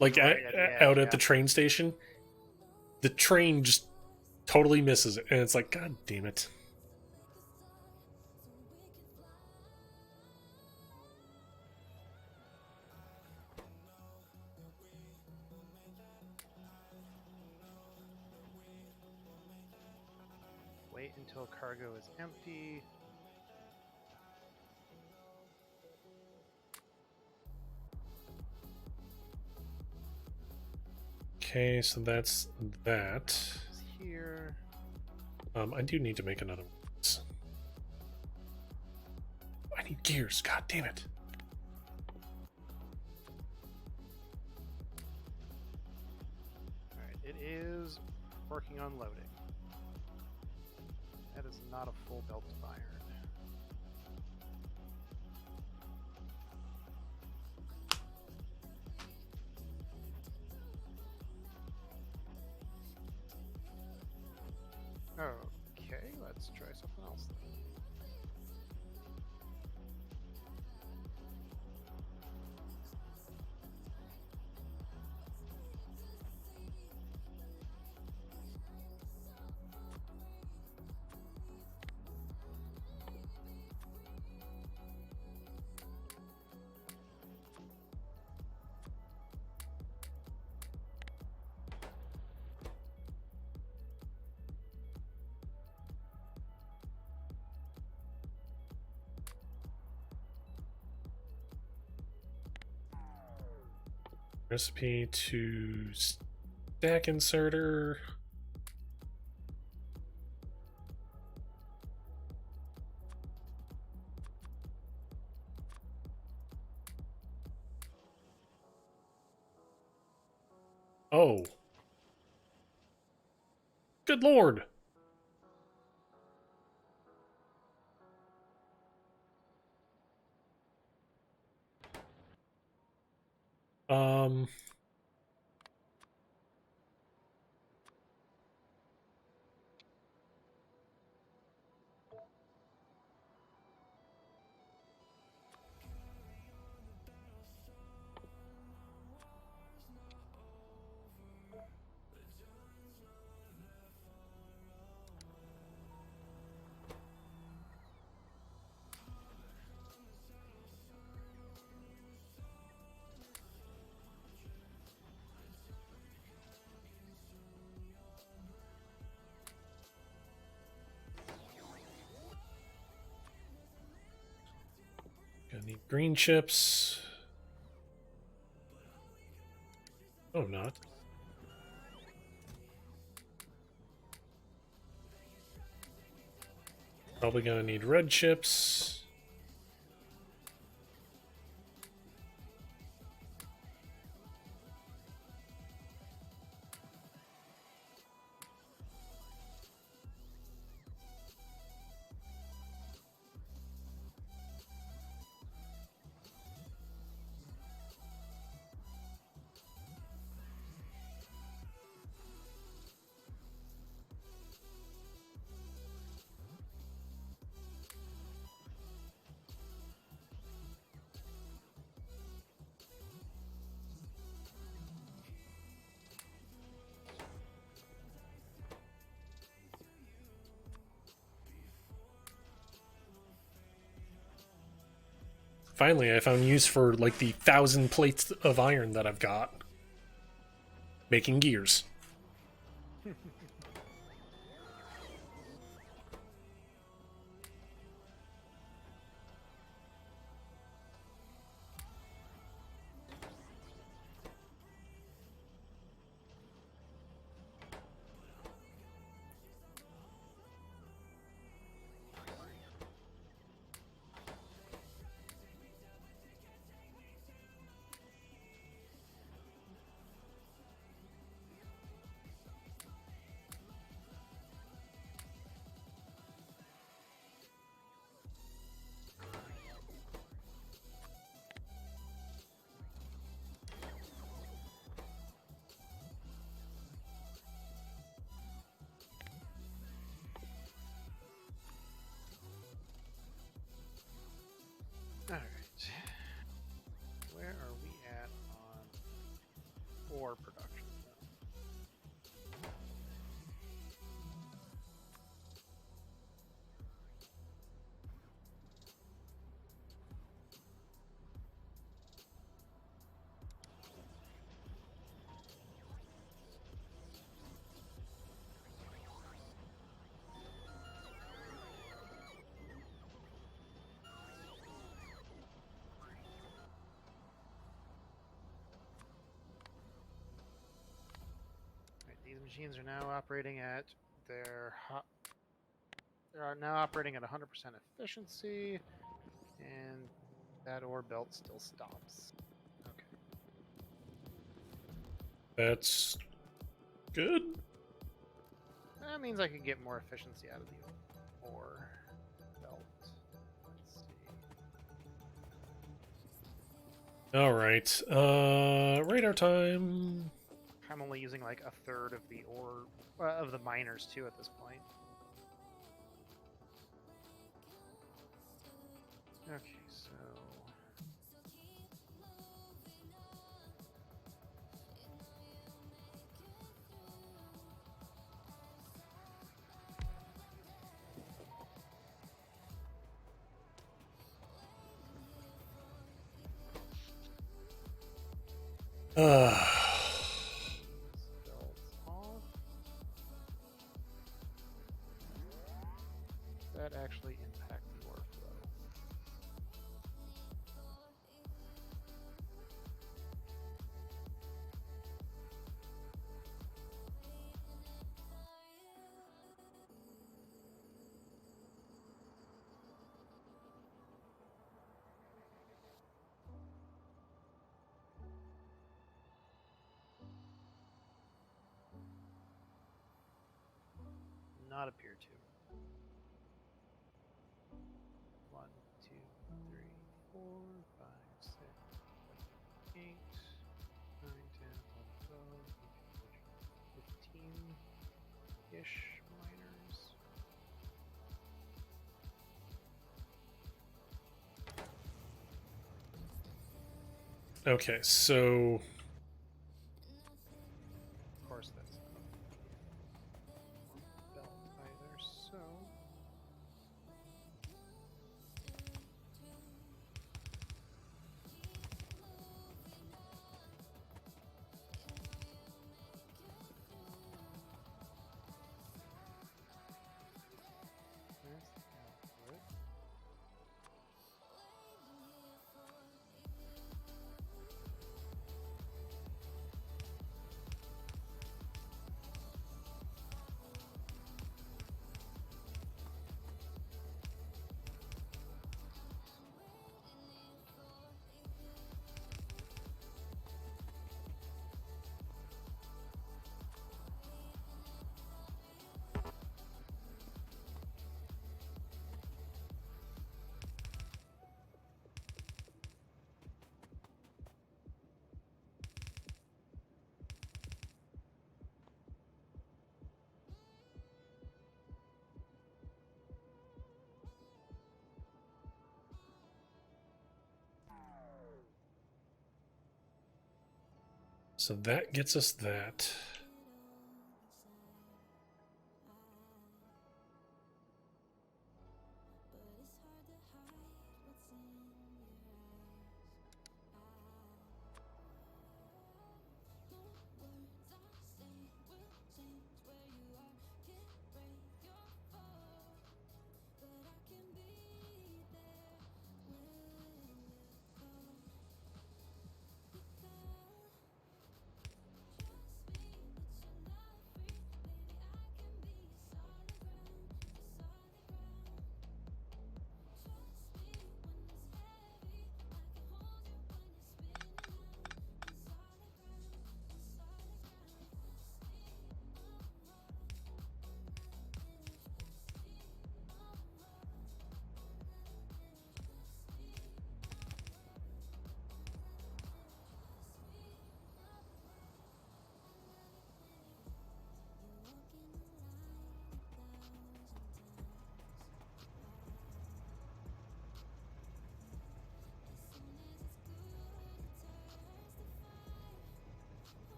like Right at the edge, out at yeah. the train station, the train just totally misses it. And it's like, God damn it. Wait until cargo is empty. Okay, so that's that. It's here. I do need to make another one. I need gears. God damn it. Alright, it is working on loading. That is not a full belt of iron. Okay, let's try something else then. Recipe to stack inserter. Oh. Good lord. Um... Gonna need green chips. Oh, not. Probably gonna need red chips. Finally, I found use for like the 1,000 plates of iron that I've got. Making gears. Alright. Where are we at on ore production? Right, these machines are now operating at their they are now operating at 100% efficiency, and that ore belt still stops. Okay. That's good. That means I can get more efficiency out of the ore belt. Let's see. All right. Radar time. I'm only using like a third of the ore of the miners too at this point. Okay, so Uh, belts off. That actually impact the ore flow. Not appear to. 1, 2, 3, 4, 5, 6, 7, 8, 9, 10, 11, 12, 15-ish miners. okay, so Of course, that's not one belt either, so that's the output. that gets us that.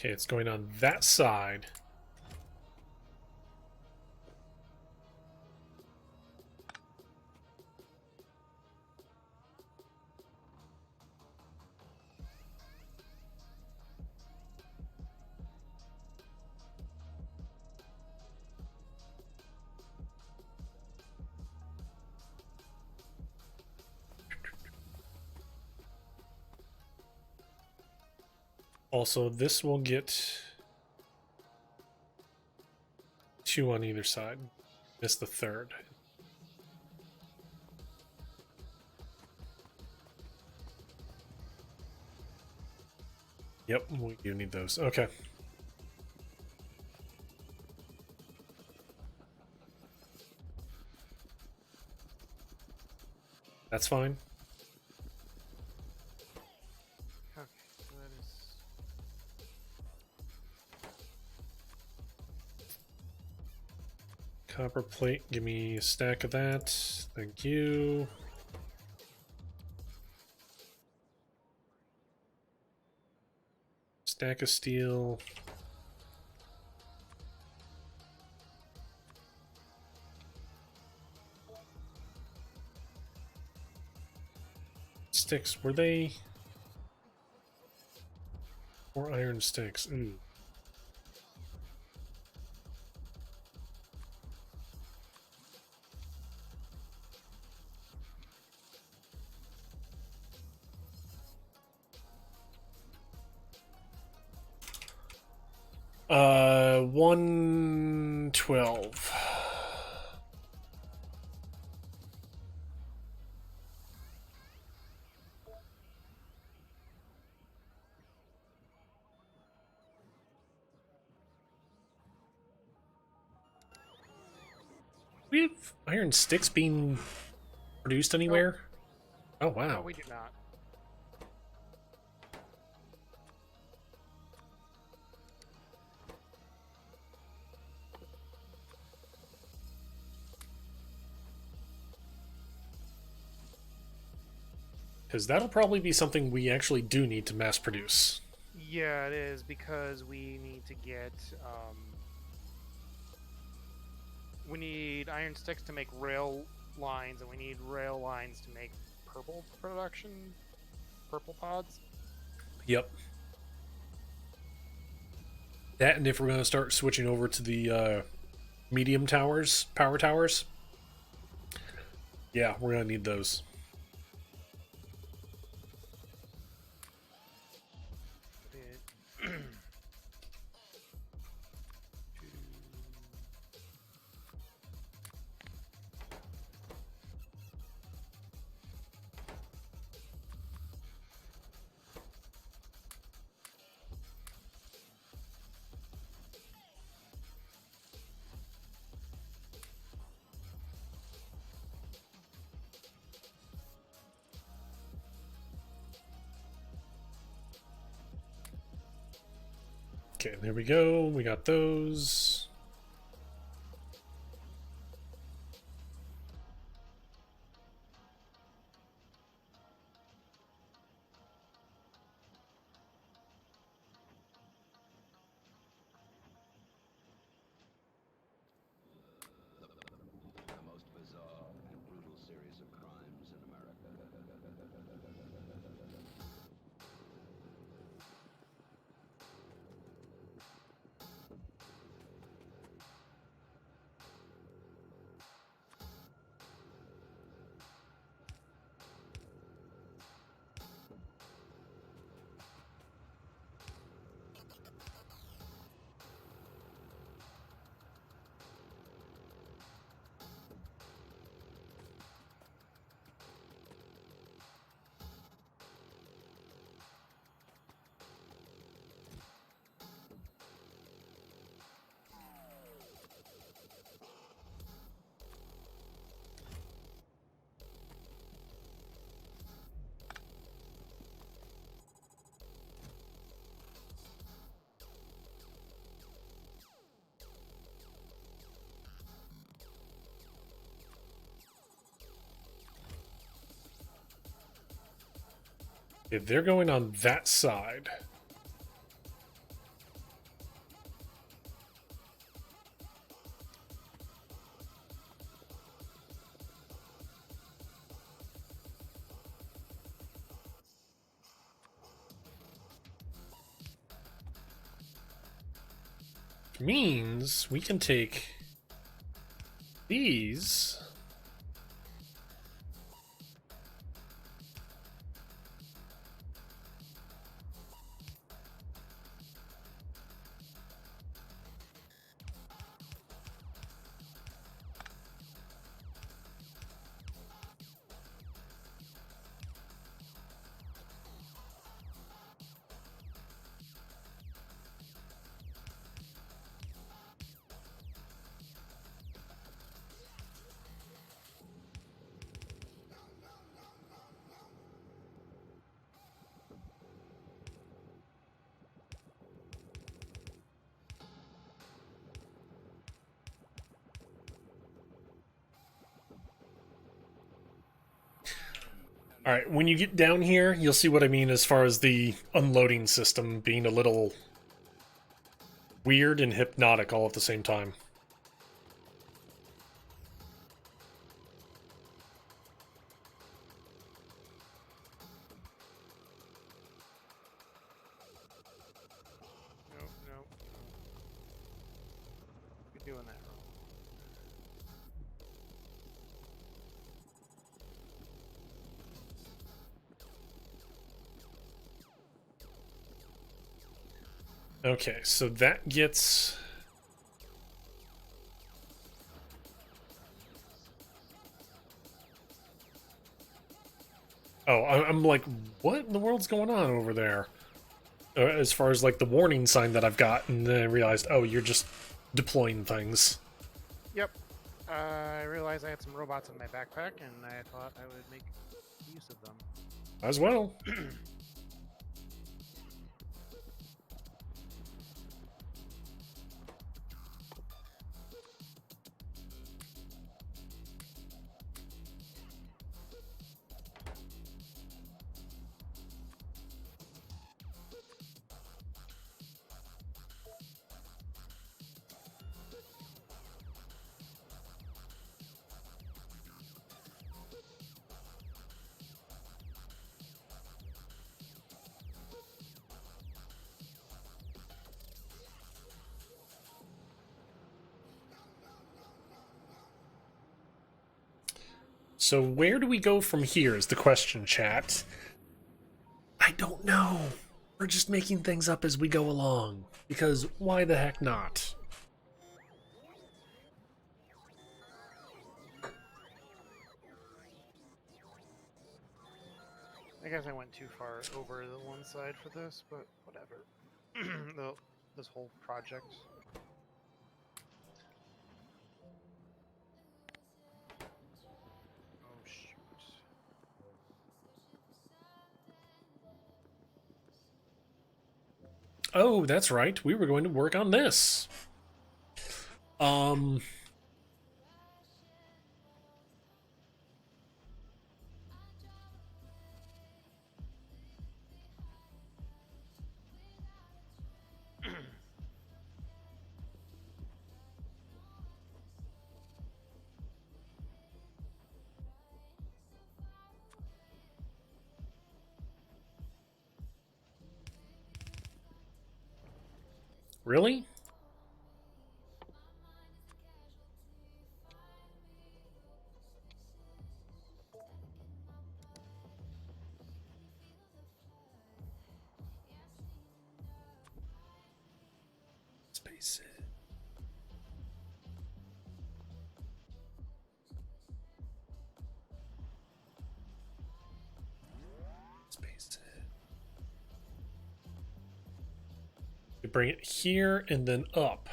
Okay, it's going on that side. Also, this will get 2 on either side. Miss the third. Yep, we do need those. Okay. That's fine. Okay, so that is. Copper plate, give me a stack of that. Thank you. Stack of steel. Sticks, were they? 4 iron sticks. Ooh. Uh, 112. We have iron sticks being produced anywhere? Oh, No, wow. we do not. Because that'll probably be something we actually do need to mass produce. Yeah, it is because we need to get. We need iron sticks to make rail lines, and we need rail lines to make purple production, purple pods. Yep. That, and if we're going to start switching over to the medium towers, power towers, yeah, we're going to need those. Okay, there we go. We got those. The most bizarre and brutal series of crimes in America. If they're going on that side. means we can take these. All right, when you get down here, you'll see what I mean as far as the unloading system being a little weird and hypnotic all at the same time. Nope, nope. You're doing that wrong. Okay, so that gets... Oh, I'm like, what in the world's going on over there? As far as like the warning sign that I've got, and then I realized, oh, you're just deploying things. Yep. I realized I had some robots in my backpack, and I thought I would make use of them. As well. So where do we go from here is the question, chat. I don't know. We're just making things up as we go along. Because why the heck not? I guess I went too far over the one side for this, but whatever. This whole project. Oh shoot. Oh, that's right. We were going to work on this. Um... Really? Space it. Space it. We bring it here and then up.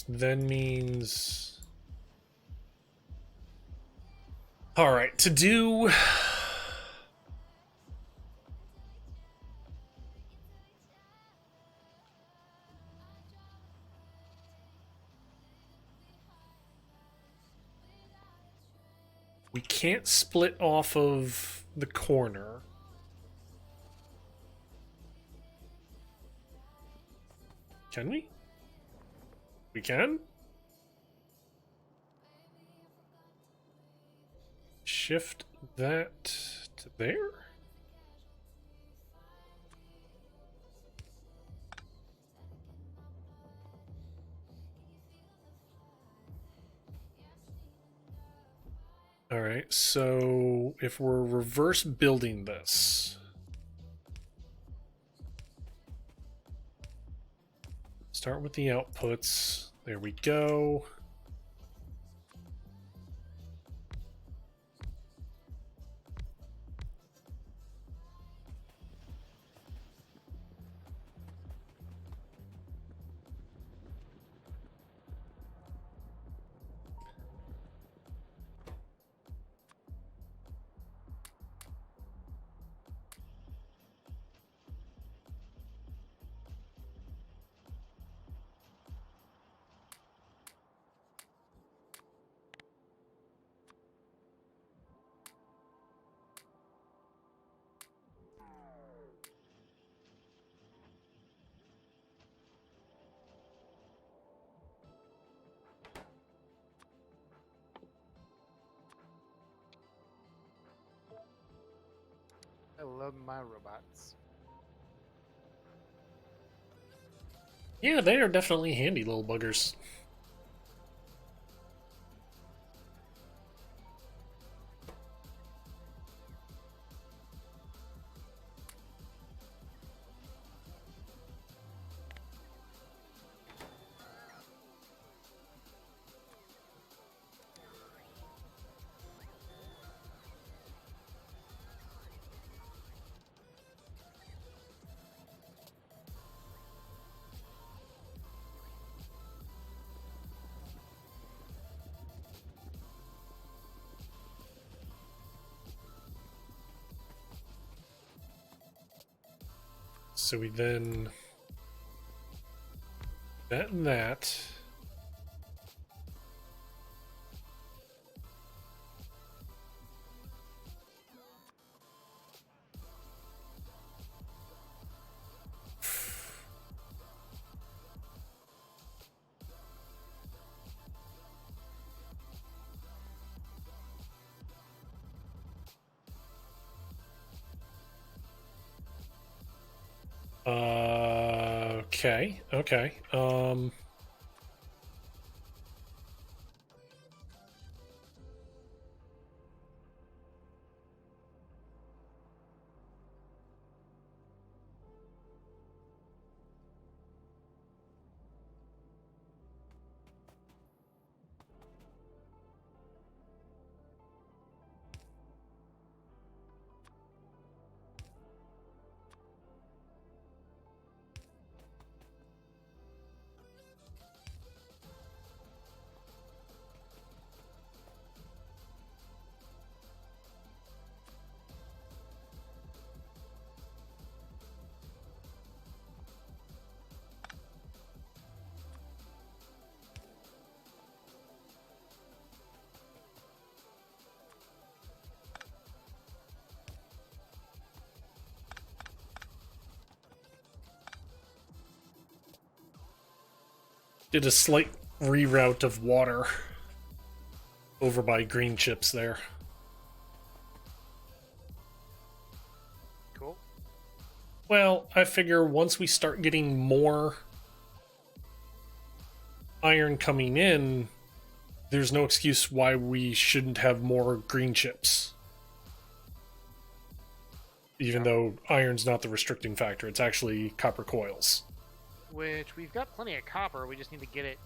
Then means... Alright, to do... We can't split off of the corner. Can we? We can? Shift that to there? All right, so if we're reverse building this, start with the outputs. There we go. I love my robots. Yeah, they are definitely handy little buggers. So we then that and that. Okay, okay. Did a slight reroute of water over by green chips there. Cool. Well, I figure once we start getting more iron coming in, there's no excuse why we shouldn't have more green chips. Even though iron's not the restricting factor, it's actually copper coils. Which we've got plenty of copper. We just need to get it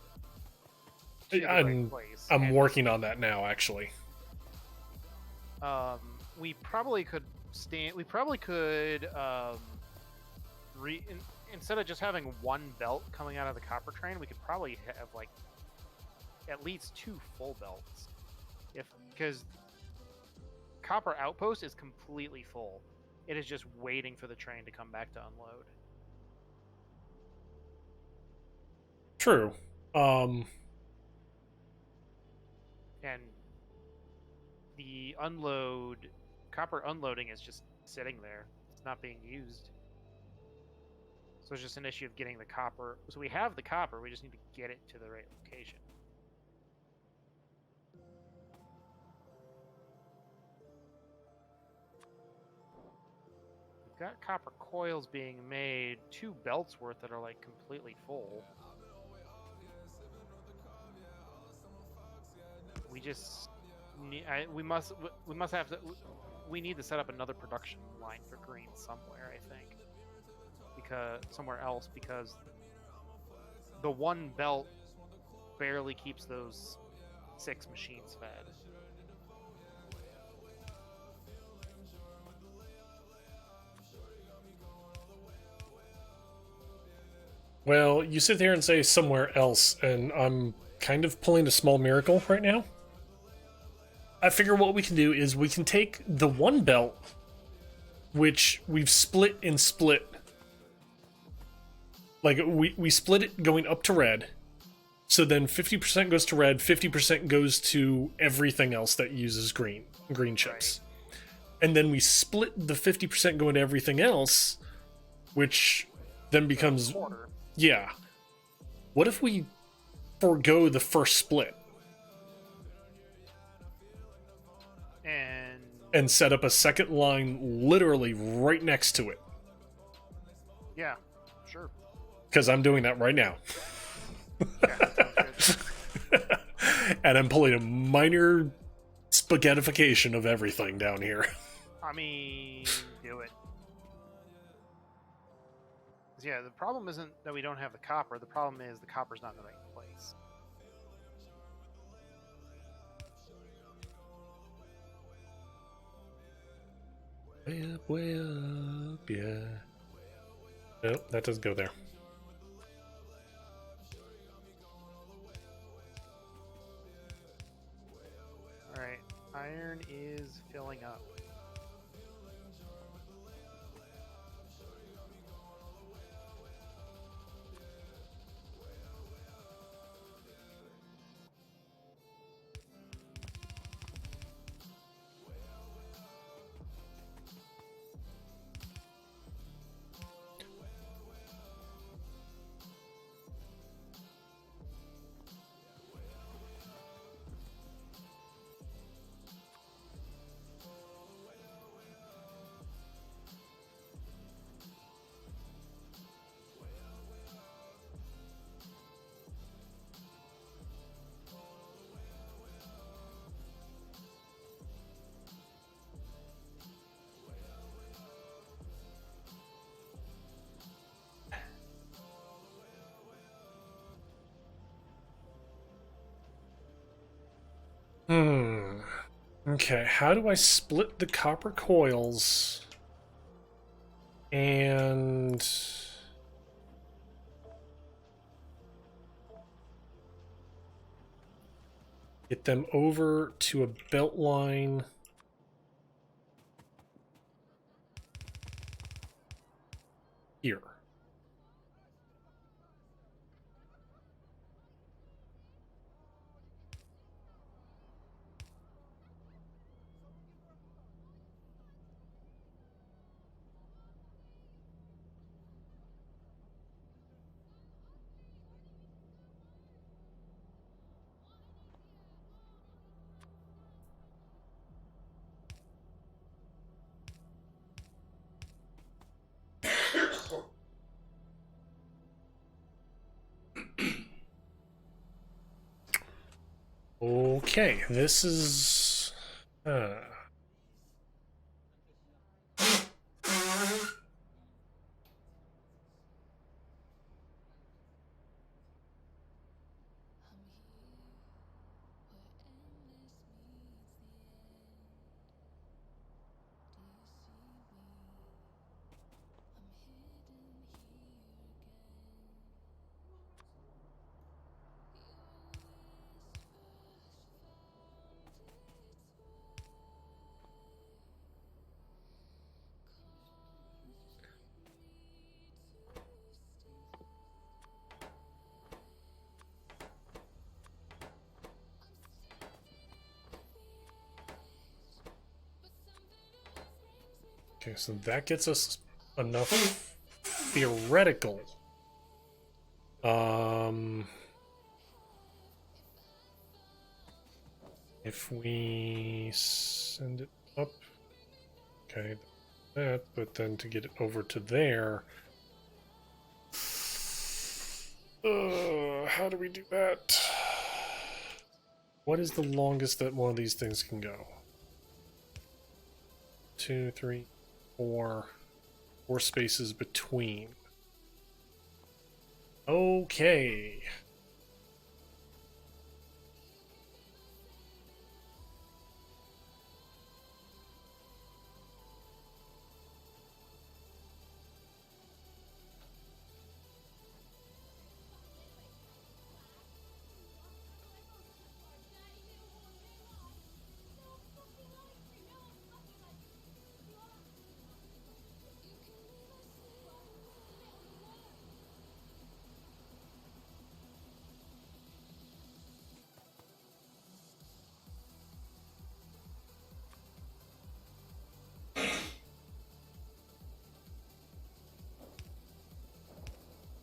to the right I'm, place. I'm And, working on that now, actually. we probably could We probably could instead of just having one belt coming out of the copper train, we could probably have like at least 2 full belts. Because copper outpost is completely full. It is just waiting for the train to come back to unload. True. And the copper unloading is just sitting there. It's not being used. So it's just an issue of getting the copper. So we have the copper, we just need to get it to the right location. We've got copper coils being made, 2 belts worth that are like completely full. We just need, we must have to, we need to set up another production line for green somewhere, I think. Because somewhere else, because the one belt barely keeps those 6 machines fed. Well, you sit there and say somewhere else, and I'm kind of pulling a small miracle right now. I figure what we can do is we can take the one belt, which we've split and split. Like, we split it going up to red. So then 50% goes to red, 50% goes to everything else that uses green chips. Right. And then we split the 50% going to everything else, which then becomes... quarter. Yeah. What if we forego the first split? And set up a second line literally right next to it. Yeah, sure. Because I'm doing that right now. Yeah, and I'm pulling a minor spaghettification of everything down here. I mean, do it. Yeah, the problem isn't that we don't have the copper. The problem is the copper's not in the right place. Way up, yeah. Nope, that doesn't go there. Alright, iron is filling up. Okay, how do I split the copper coils and get them over to a belt line here? Okay, this is... Okay, so that gets us enough theoretical. If we send it up, okay, that, but then to get it over to there, how do we do that? What is the longest that one of these things can go? 2, 3, 4, 4 spaces between. Okay.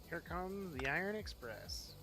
Here comes the Iron Express.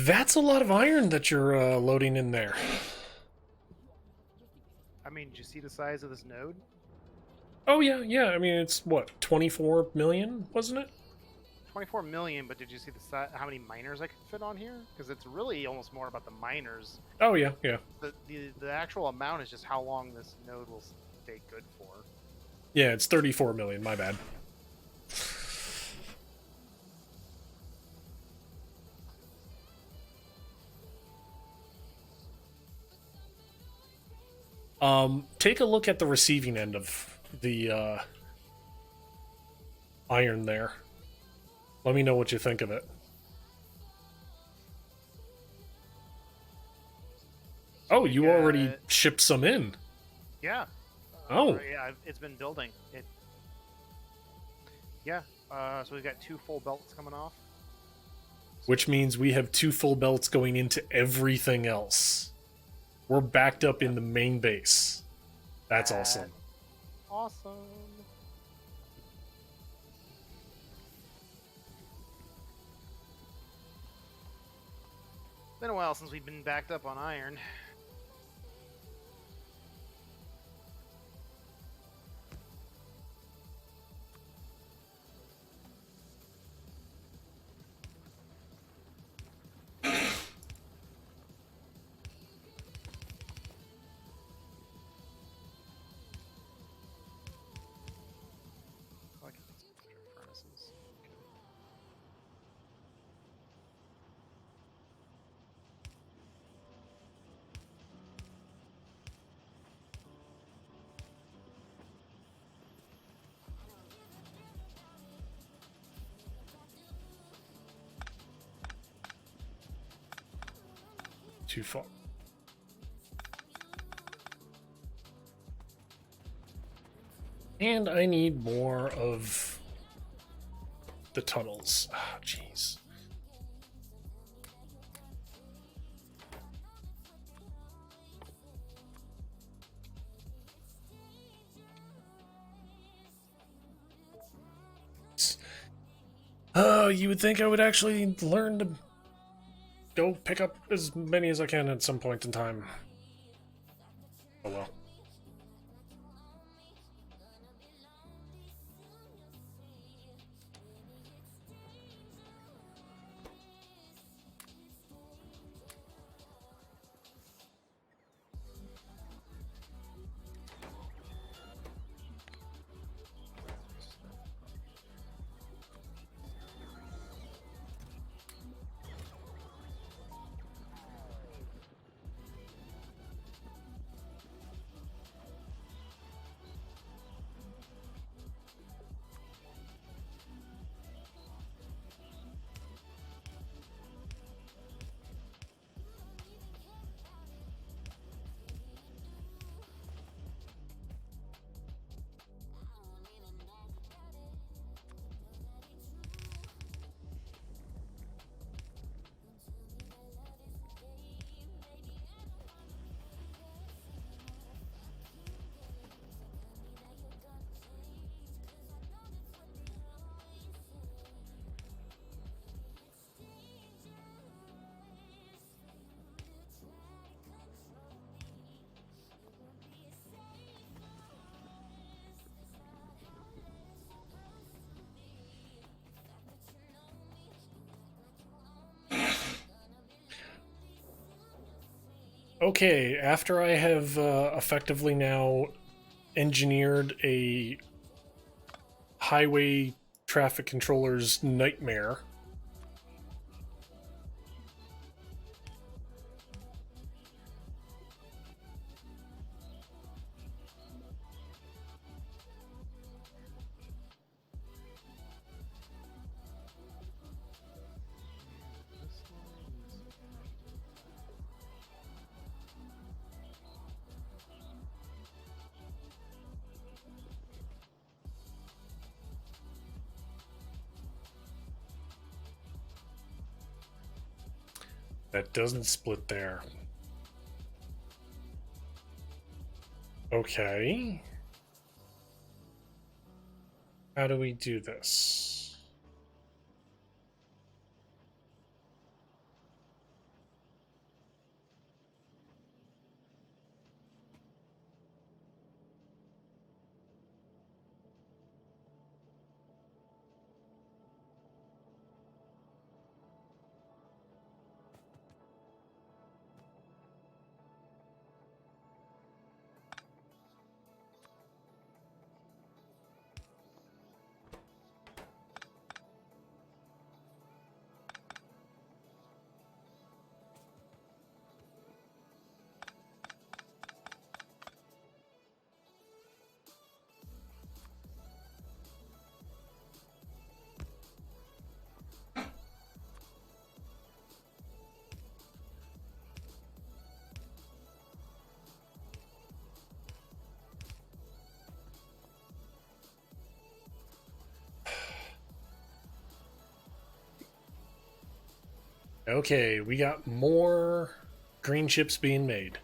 That's a lot of iron that you're loading in there. I mean, did you see the size of this node? Oh, yeah, yeah. I mean, it's what, 24 million, wasn't it? 24 million, but did you see the how many miners I could fit on here? Because it's really almost more about the miners. Oh, yeah, yeah. The actual amount is just how long this node will stay good for. Yeah, it's 34 million, my bad. Take a look at the receiving end of the iron there. Let me know what you think of it. Oh, you already shipped some in. Yeah. Oh. Yeah, it's been building. Yeah. So we've got 2 full belts coming off. Which means we have 2 full belts going into everything else. We're backed up in the main base. That's awesome. Awesome. Been a while since we've been backed up on iron. Furnaces. Okay. Too far. And I need more of the tunnels. Ah, jeez. You would think I would actually learn to go pick up as many as I can at some point in time. Oh well. Okay, after I have effectively now engineered a highway traffic controller's nightmare. This line is- That doesn't split there. Okay. How do we do this? Okay, we got more green chips being made.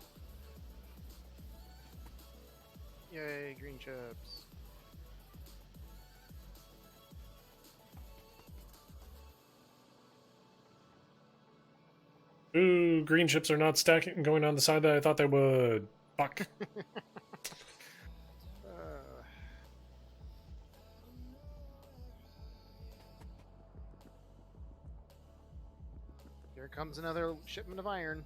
Yay, green chips. Ooh, green chips are not stacking going on the side that I thought they would. Fuck. Uh, Here comes another shipment of iron.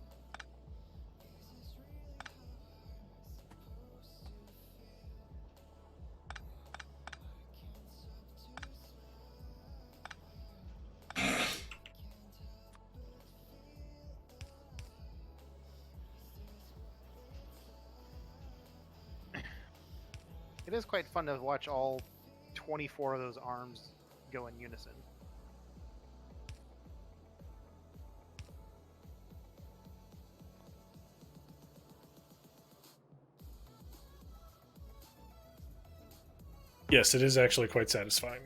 It is quite fun to watch all 24 of those arms go in unison. Yes, it is actually quite satisfying.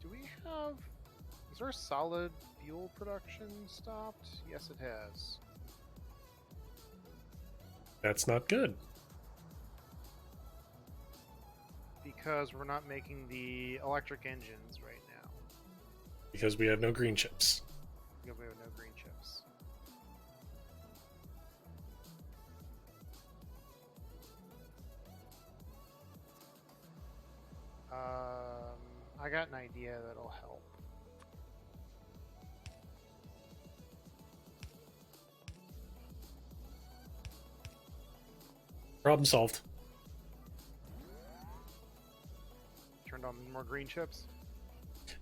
Do we have... Is our solid fuel production stopped? Yes, it has. That's not good. Because we're not making the electric engines right now. Because we have no green chips. Because we have no green chips. I got an idea that'll help. Problem solved. Turned on more green chips.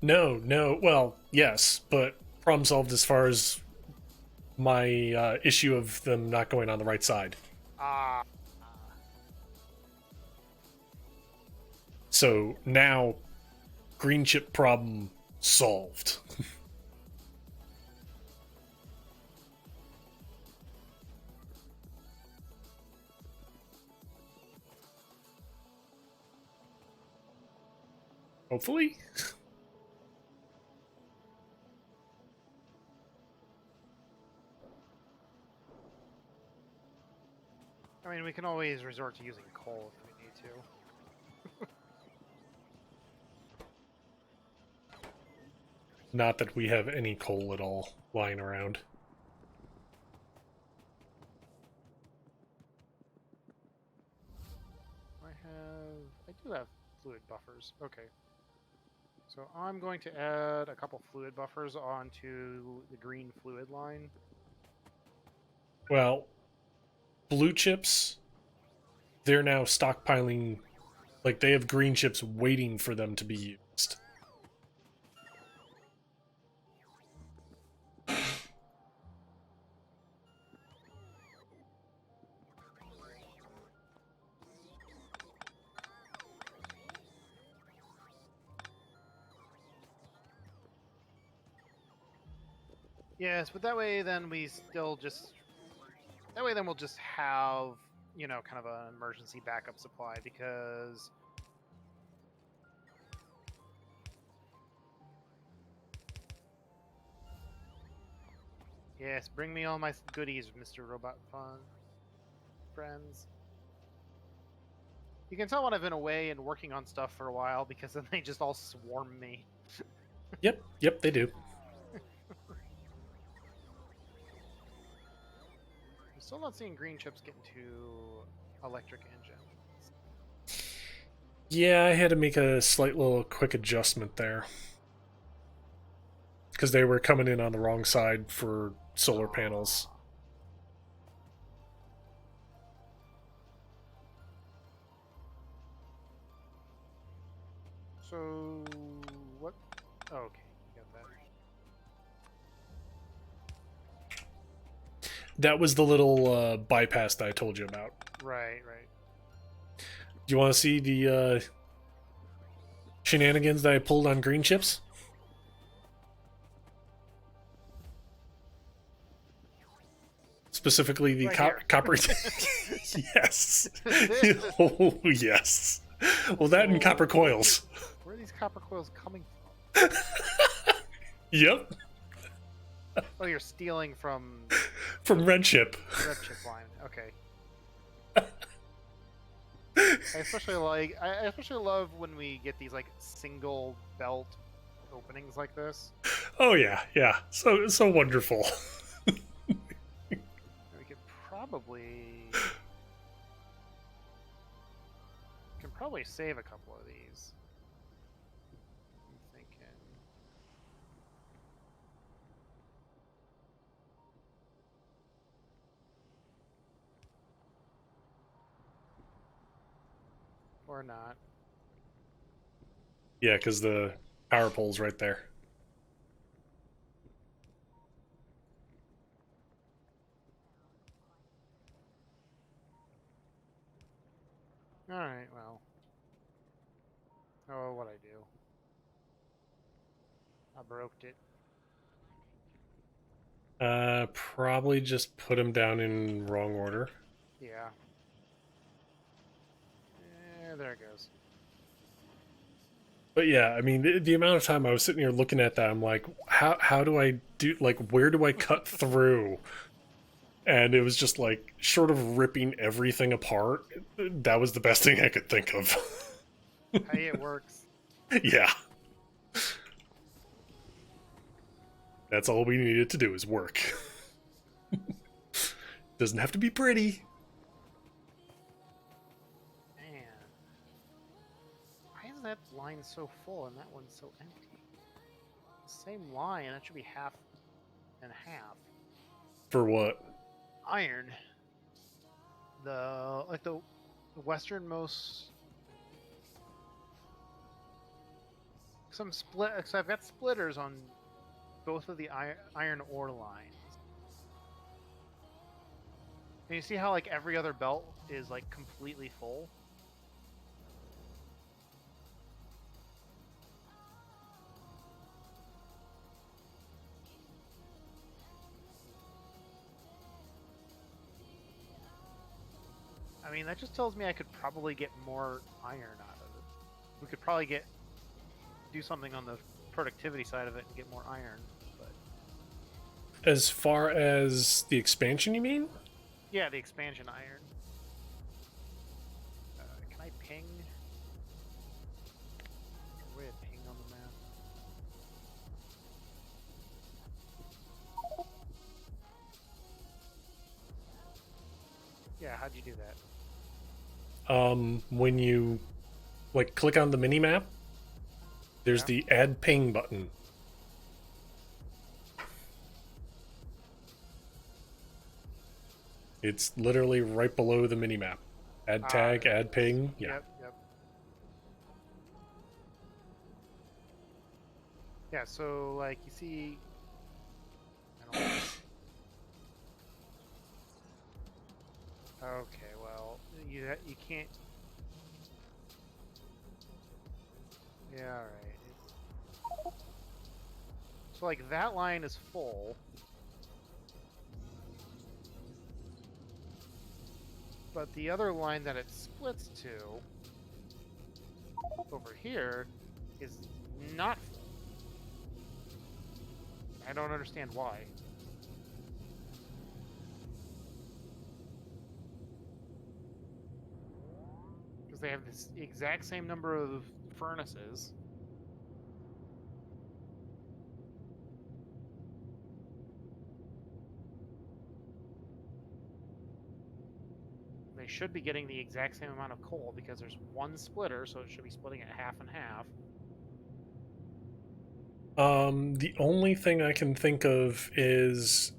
No. Well, yes, but problem solved as far as my issue of them not going on the right side. Ah. So now, green chip problem solved. Hopefully. I mean, we can always resort to using coal if we need to. Not that we have any coal at all lying around. I do have fluid buffers. Okay. So I'm going to add a couple fluid buffers onto the green fluid line. Well, blue chips, they're now stockpiling, like they have green chips waiting for them to be used. Yes, but that way then we still just that way then we'll just have, you know, kind of an emergency backup supply because yes, bring me all my goodies, Mr. Robot Fun friends. You can tell when I've been away and working on stuff for a while because then they just all swarm me. Yep, they do. I'm still not seeing green chips get into electric engines. Yeah, I had to make a slight little quick adjustment there. Because they were coming in on the wrong side for solar panels. So what? Oh, okay, you got that. That was the little bypass that I told you about. Right, right. Do you want to see the shenanigans that I pulled on green chips? Specifically the Right copper. Yes. Oh, yes. Well, that and copper coils. Where are these copper coils coming from? Yep. Oh, you're stealing from From Red Chip. red chip line. Okay. I especially love when we get these like single belt openings like this. Oh yeah, yeah. So wonderful. We could probably save a couple of these. I'm thinking. Or not. Yeah, because the power pole's right there. Alright, well. Oh, what I do. I broke it. Probably just put them down in wrong order. Yeah. There it goes. But yeah, I mean, the amount of time I was sitting here looking at that, I'm like, how do I do, like, where do I cut through? And it was just like, short of ripping everything apart, that was the best thing I could think of. Hey, it works. Yeah. That's all we needed to do is work. Doesn't have to be pretty. Man. Why is that line so full and that one's so empty? Same line, that should be half and half. For what? Iron. The westernmost. Some split. So I've got splitters on both of the iron ore lines. And you see how like every other belt is like completely full? I mean, that just tells me I could probably get more iron out of it. We could probably do something on the productivity side of it and get more iron. But As far as the expansion, you mean? yeah, the expansion iron. Can I ping? Is there a way to ping on the map? Yeah, how'd you do that? When you, like, click on the mini map, there's Yeah. the add ping button. It's literally right below the minimap. Add tag, There it add is. ping. Yeah. Yep. Yeah, so like you see, I don't. Okay, well, you can't. Yeah, all right. So like that line is full, but the other line that it splits to over here is not full. I don't understand why. Because they have this exact same number of furnaces. They should be getting the exact same amount of coal because there's one splitter, so it should be splitting it half and half. The only thing I can think of is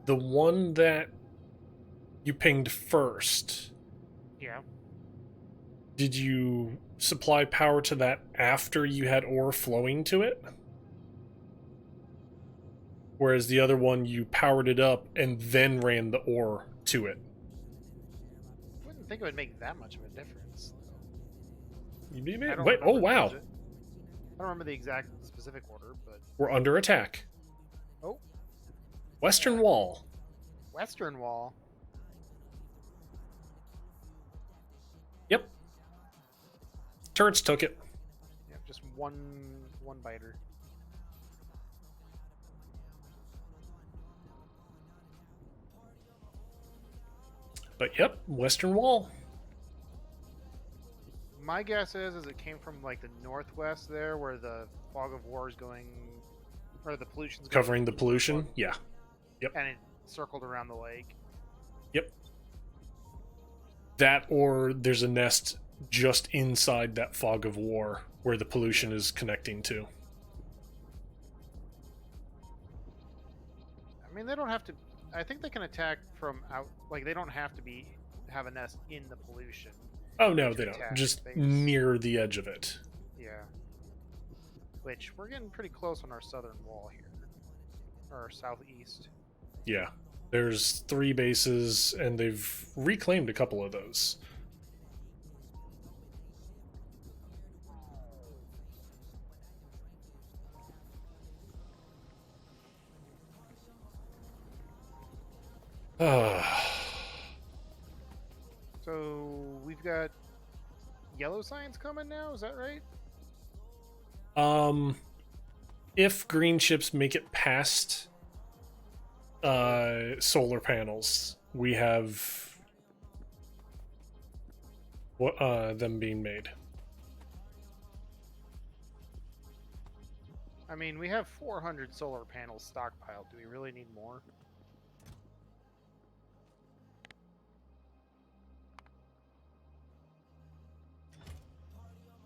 the one that you pinged first. Yeah. Did you supply power to that after you had ore flowing to it? Whereas the other one, you powered it up and then ran the ore to it. I wouldn't think it would make that much of a difference. Wait, oh wow. I don't remember the exact specific order, but We're under attack. oh, Western Wall. Western Wall. Yep. Turrets took it. Yeah, just one biter. But yep, Western Wall. My guess is it came from like the northwest there, where the fog of war is going, or the pollution's going Covering the pollution. Yeah. Yep. and it circled around the lake. Yep. That, or there's a nest just inside that fog of war where the pollution is connecting to. I mean, they don't have to. I think they can attack from out. Like they don't have to have a nest in the pollution. Oh no, to they don't. attack. Just They near the edge of it. Yeah. Which we're getting pretty close on our southern wall here, or southeast. Yeah. There's 3 bases, and they've reclaimed a couple of those. So we've got yellow signs coming now. Is that right? If green ships make it past solar panels, we have them being made. I mean, we have 400 solar panels stockpiled. Do we really need more?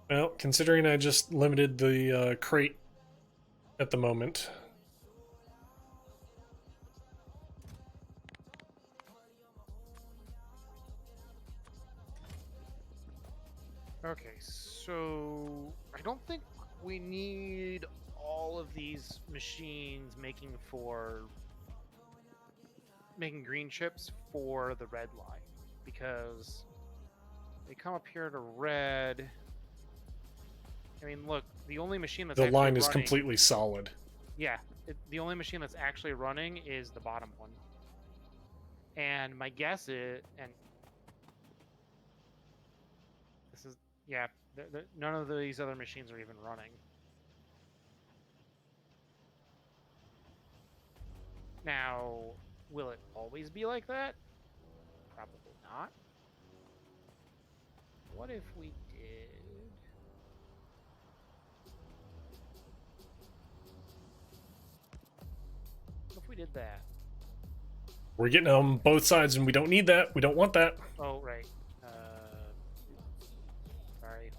Well, considering I just limited the crate at the moment. Okay, so I don't think we need all of these machines making green chips for the red line, because they come up here to red. I mean, look, the only machine that's The line actually is running, completely solid. yeah, the only machine that's actually running is the bottom one. And my guess is, and this is, yeah, none of these other machines are even running. Now, will it always be like that? Probably not. What if we did? What if we did that? We're getting on both sides, and we don't need that. We don't want that. Oh, right. Sorry.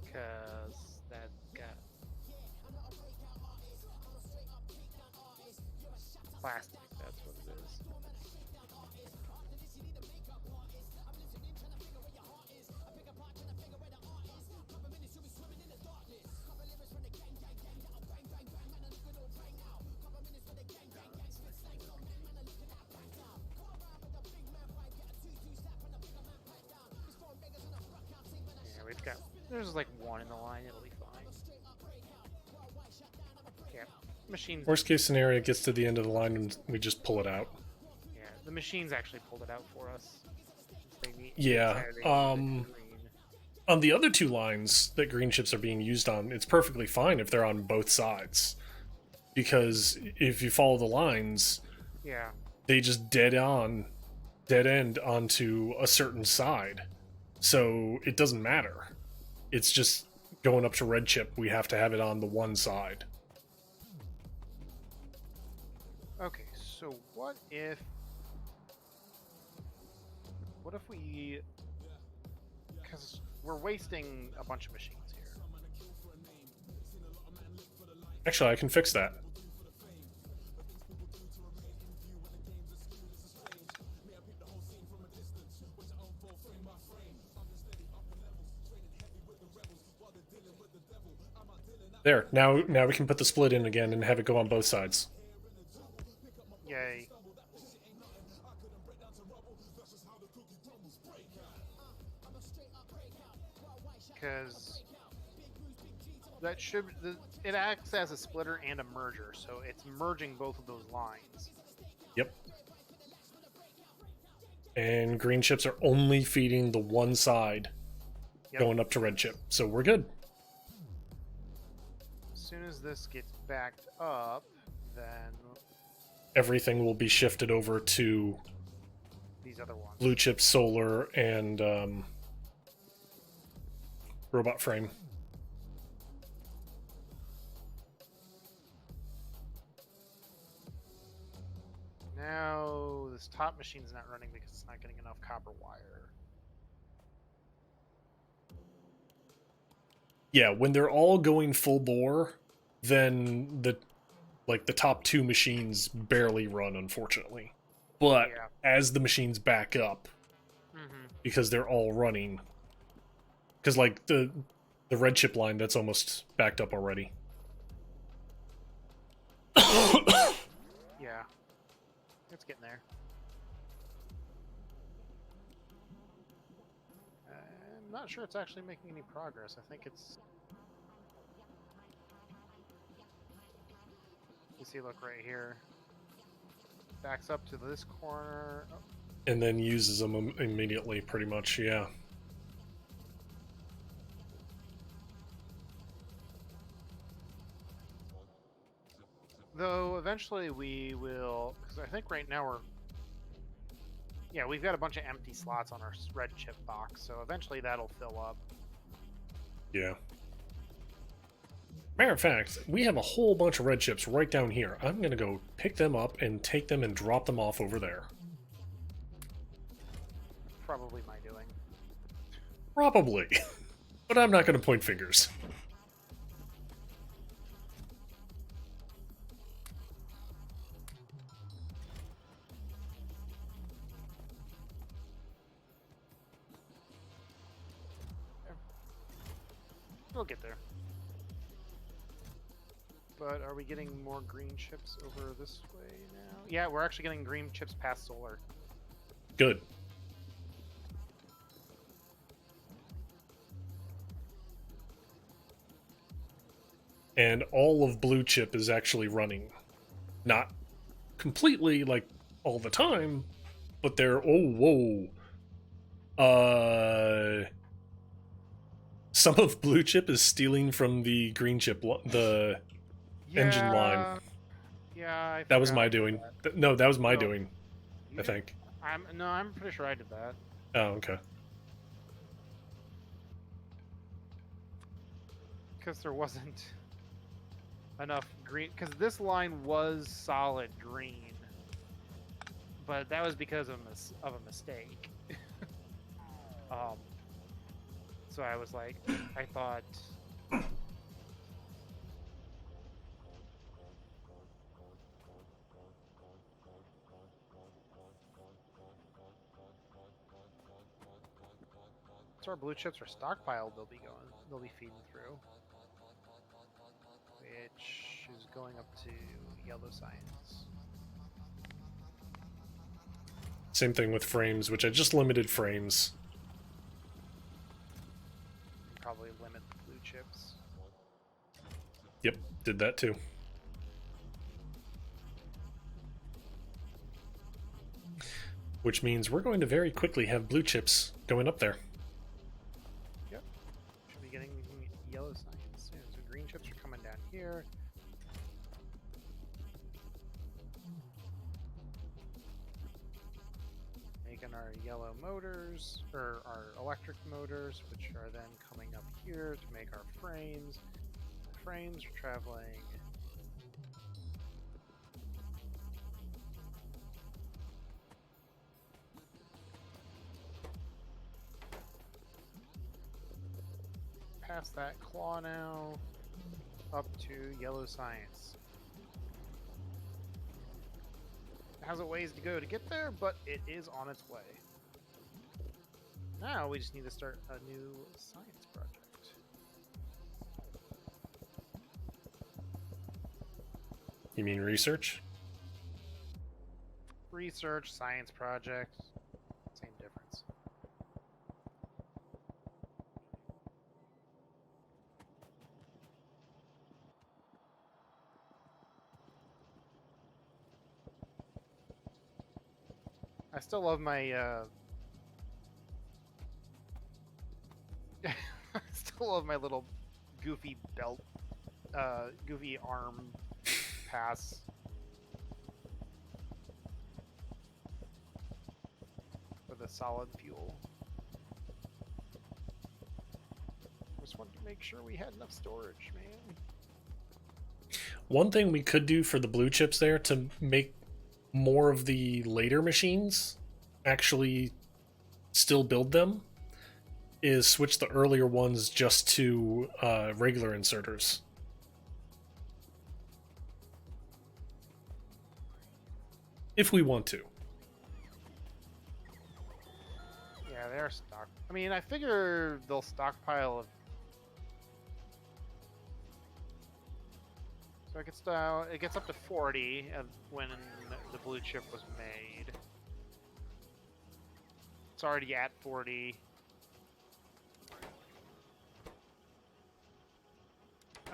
Because that got... plastic. That's what it is. Yeah, we've got. There's like one in the line. It'll be fine. Yeah, machines. Worst case scenario, it gets to the end of the line and we just pull it out. Yeah, the machines actually pulled it out for us. Yeah. On the other two lines that green chips are being used on, it's perfectly fine if they're on both sides. Because if you follow the lines, yeah, they just dead end onto a certain side. So it doesn't matter. It's just going up to red chip, we have to have it on the one side. okay, so what if we, because we're wasting a bunch of machines here. Actually, I can fix that. There, now we can put the split in again and have it go on both sides. Yay. Because that should, it acts as a splitter and a merger, so it's merging both of those lines. Yep. And green chips are only feeding the one side going up to red chip, so we're good. As soon as this gets backed up, then everything will be shifted over to these other ones. blue chip, solar, and robot frame. Now this top machine's not running because it's not getting enough copper wire. Yeah, when they're all going full bore, then the top two machines barely run, unfortunately. But Yeah. as the machines back up, because they're all running, because like the red chip line, that's almost backed up already. Yeah, it's getting there. I'm not sure it's actually making any progress. I think it's... You see, look right here. Backs up to this corner. Oh. And then uses them immediately, pretty much, yeah. Though, eventually we will... Because I think right now we're... Yeah, we've got a bunch of empty slots on our red chip box, so eventually that'll fill up. Yeah. Matter of fact, we have a whole bunch of red chips right down here. I'm gonna go pick them up and take them and drop them off over there. Probably my doing. Probably. But I'm not gonna point fingers. We'll get there. But are we getting more green chips over this way now? Yeah, we're actually getting green chips past solar. Good. And all of blue chip is actually running. Not completely, like, all the time, but they're... Oh, whoa. Some of blue chip is stealing from the green chip, the engine line. Yeah, that was my doing. No, that was my No. doing, I think. I'm pretty sure I did that. Oh, okay. Because there wasn't enough green. Because this line was solid green, but that was because of a mistake. So I was like, I thought. Once our blue chips are stockpiled, they'll be feeding through. Which is going up to yellow science. Same thing with frames, which I just limited frames. Probably limit the blue chips. Yep, did that too. Which means we're going to very quickly have blue chips going up there. Yep. Should be getting yellow science soon. So green chips are coming down here. Making our yellow motors, or our electric motors, which are then coming up here to make our frames. The frames are traveling. Past that claw now, up to yellow science. It has a ways to go to get there, but it is on its way. Now we just need to start a new science project. You mean research? Research, science project, same difference. I still love my I still love my little goofy belt, goofy arm pass. For the solid fuel. Just wanted to make sure we had enough storage, man. One thing we could do for the blue chips there to make more of the later machines actually still build them is switch the earlier ones just to regular inserters. If we want to. Yeah, they're stock. I mean, I figure they'll stockpile. So it gets up to 40 when the blue chip was made. It's already at 40.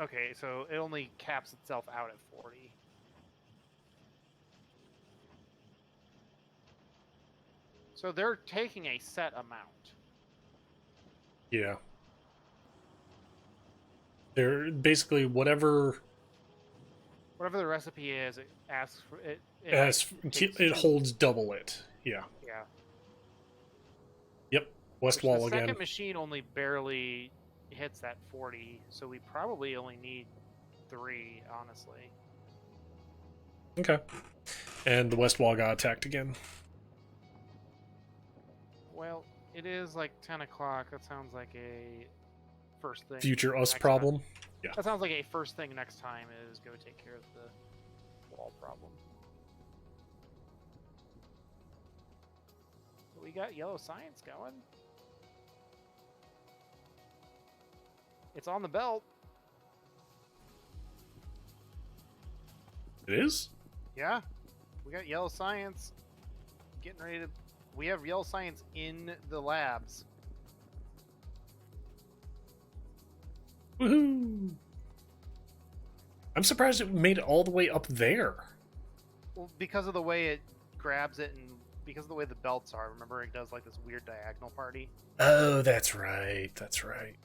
Okay, so it only caps itself out at 40. So they're taking a set amount. Yeah. They're basically whatever the recipe is, it asks for it. it holds double it. Yeah. Yeah. Yep. West Which wall the again. second machine only barely hits that 40, so we probably only need 3, honestly. Okay. And the west wall got attacked again. Well, it is like 10 o'clock. That sounds like a first thing. Future us next problem. time. Yeah. That sounds like a first thing next time is go take care of the wall problem. We got yellow science going. It's on the belt. It is? Yeah. We got yellow science getting ready to... We have yellow science in the labs. Woohoo! I'm surprised it made it all the way up there. Well, because of the way it grabs it and because of the way the belts are. Remember, it does like this weird diagonal party? Oh, that's right. That's right.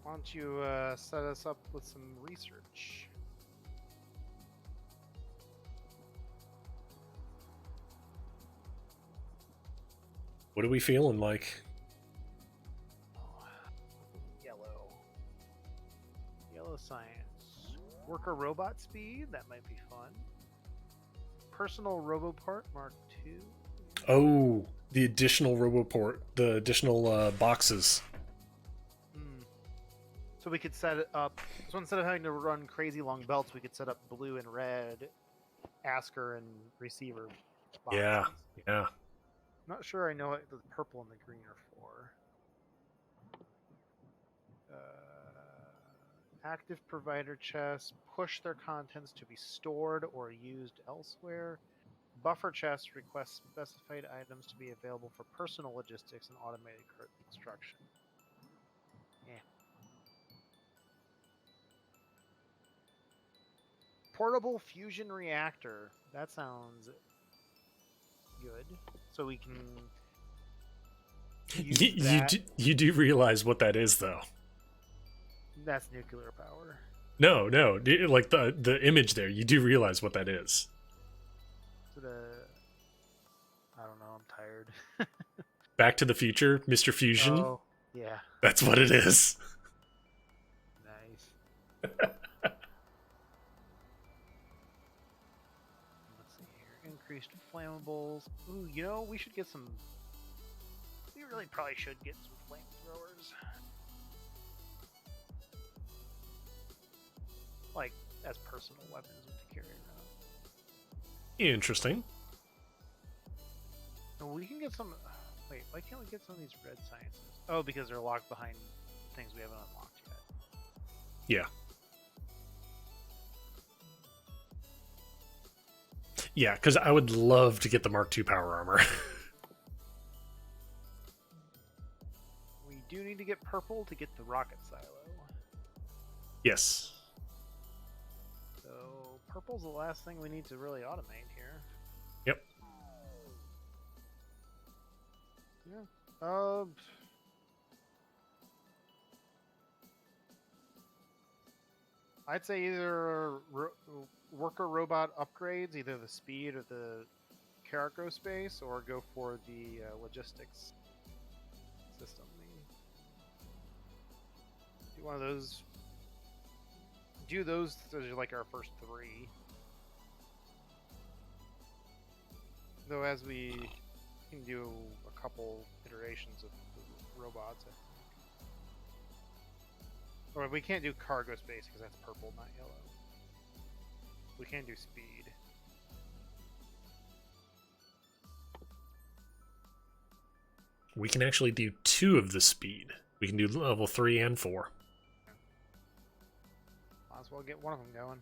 Why don't you set us up with some research? What are we feeling like? Yellow. Yellow science. Worker robot speed, that might be fun. Personal robopart Mark II. Oh, the additional roboport, the additional boxes. So we could set it up. So instead of having to run crazy long belts, we could set up blue and red asker and receiver boxes. Yeah, yeah. Not sure I know what the purple and the green are for. Active provider chests push their contents to be stored or used elsewhere. Buffer chests request specified items to be available for personal logistics and automated construction. Yeah. Portable fusion reactor. That sounds good. So we can use that. You do realize what that is, though. That's nuclear power. No, like the image there, you do realize what that is. So I don't know. I'm tired. Back to the Future, Mr. Fusion. Oh, yeah. That's what it is. Nice. Let's see here. Increased flammables. Ooh, you know, we should get some. We really probably should get some flamethrowers. Like, as personal weapons to carry around. Interesting. And we can get some. Wait, why can't we get some of these red sciences? Oh, because they're locked behind things we haven't unlocked yet. Yeah. Yeah, because I would love to get the Mark II power armor. We do need to get purple to get the rocket silo. Yes. So purple's the last thing we need to really automate here. Yep. Yeah. I'd say either worker robot upgrades, either the speed or the cargo space, or go for the logistics system. Do one of those. Do those are like our first three. Though as we can do a couple iterations of the robots, I think. Or we can't do cargo space because that's purple, not yellow. We can do speed. We can actually do 2 of the speed. We can do level 3 and 4. Might as well get one of them going.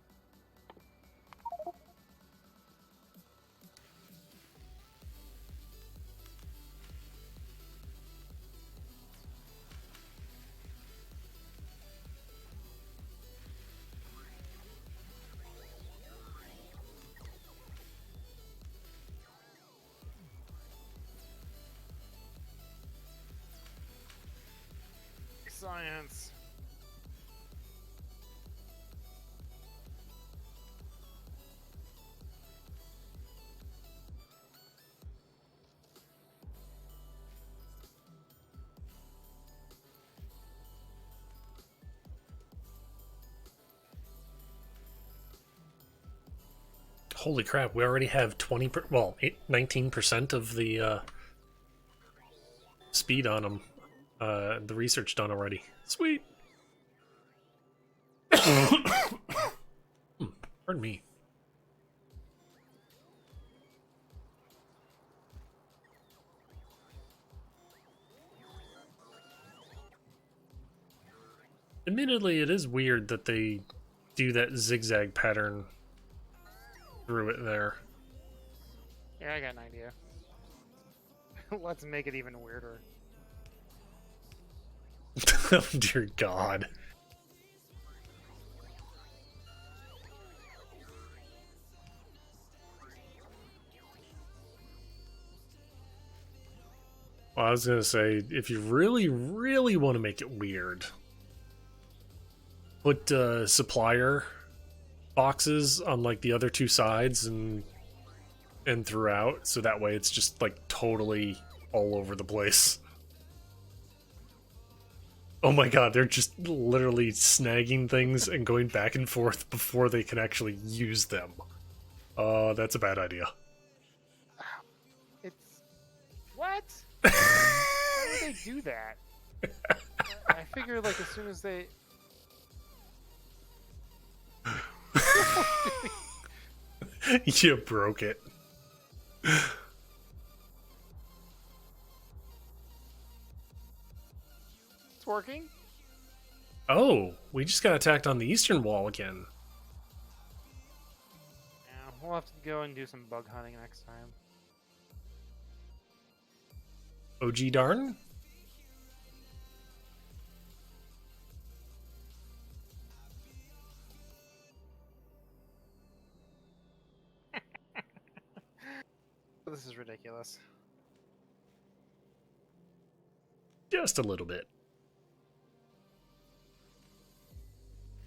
Science. Holy crap, we already have 19% of the speed on them. The research done already. Sweet. Pardon me. Admittedly, it is weird that they do that zigzag pattern through it there. Yeah, I got an idea. Let's make it even weirder. Oh, dear God. Well, I was going to say, if you really, really want to make it weird, put supplier boxes on like the other 2 sides and throughout, so that way it's just like totally all over the place. Oh my god, they're just literally snagging things and going back and forth before they can actually use them. That's a bad idea. It's... What? Why would they do that? I figure like as soon as they... You broke it. It's working. Oh, we just got attacked on the eastern wall again. Yeah, we'll have to go and do some bug hunting next time. OG darn? This is ridiculous. Just a little bit.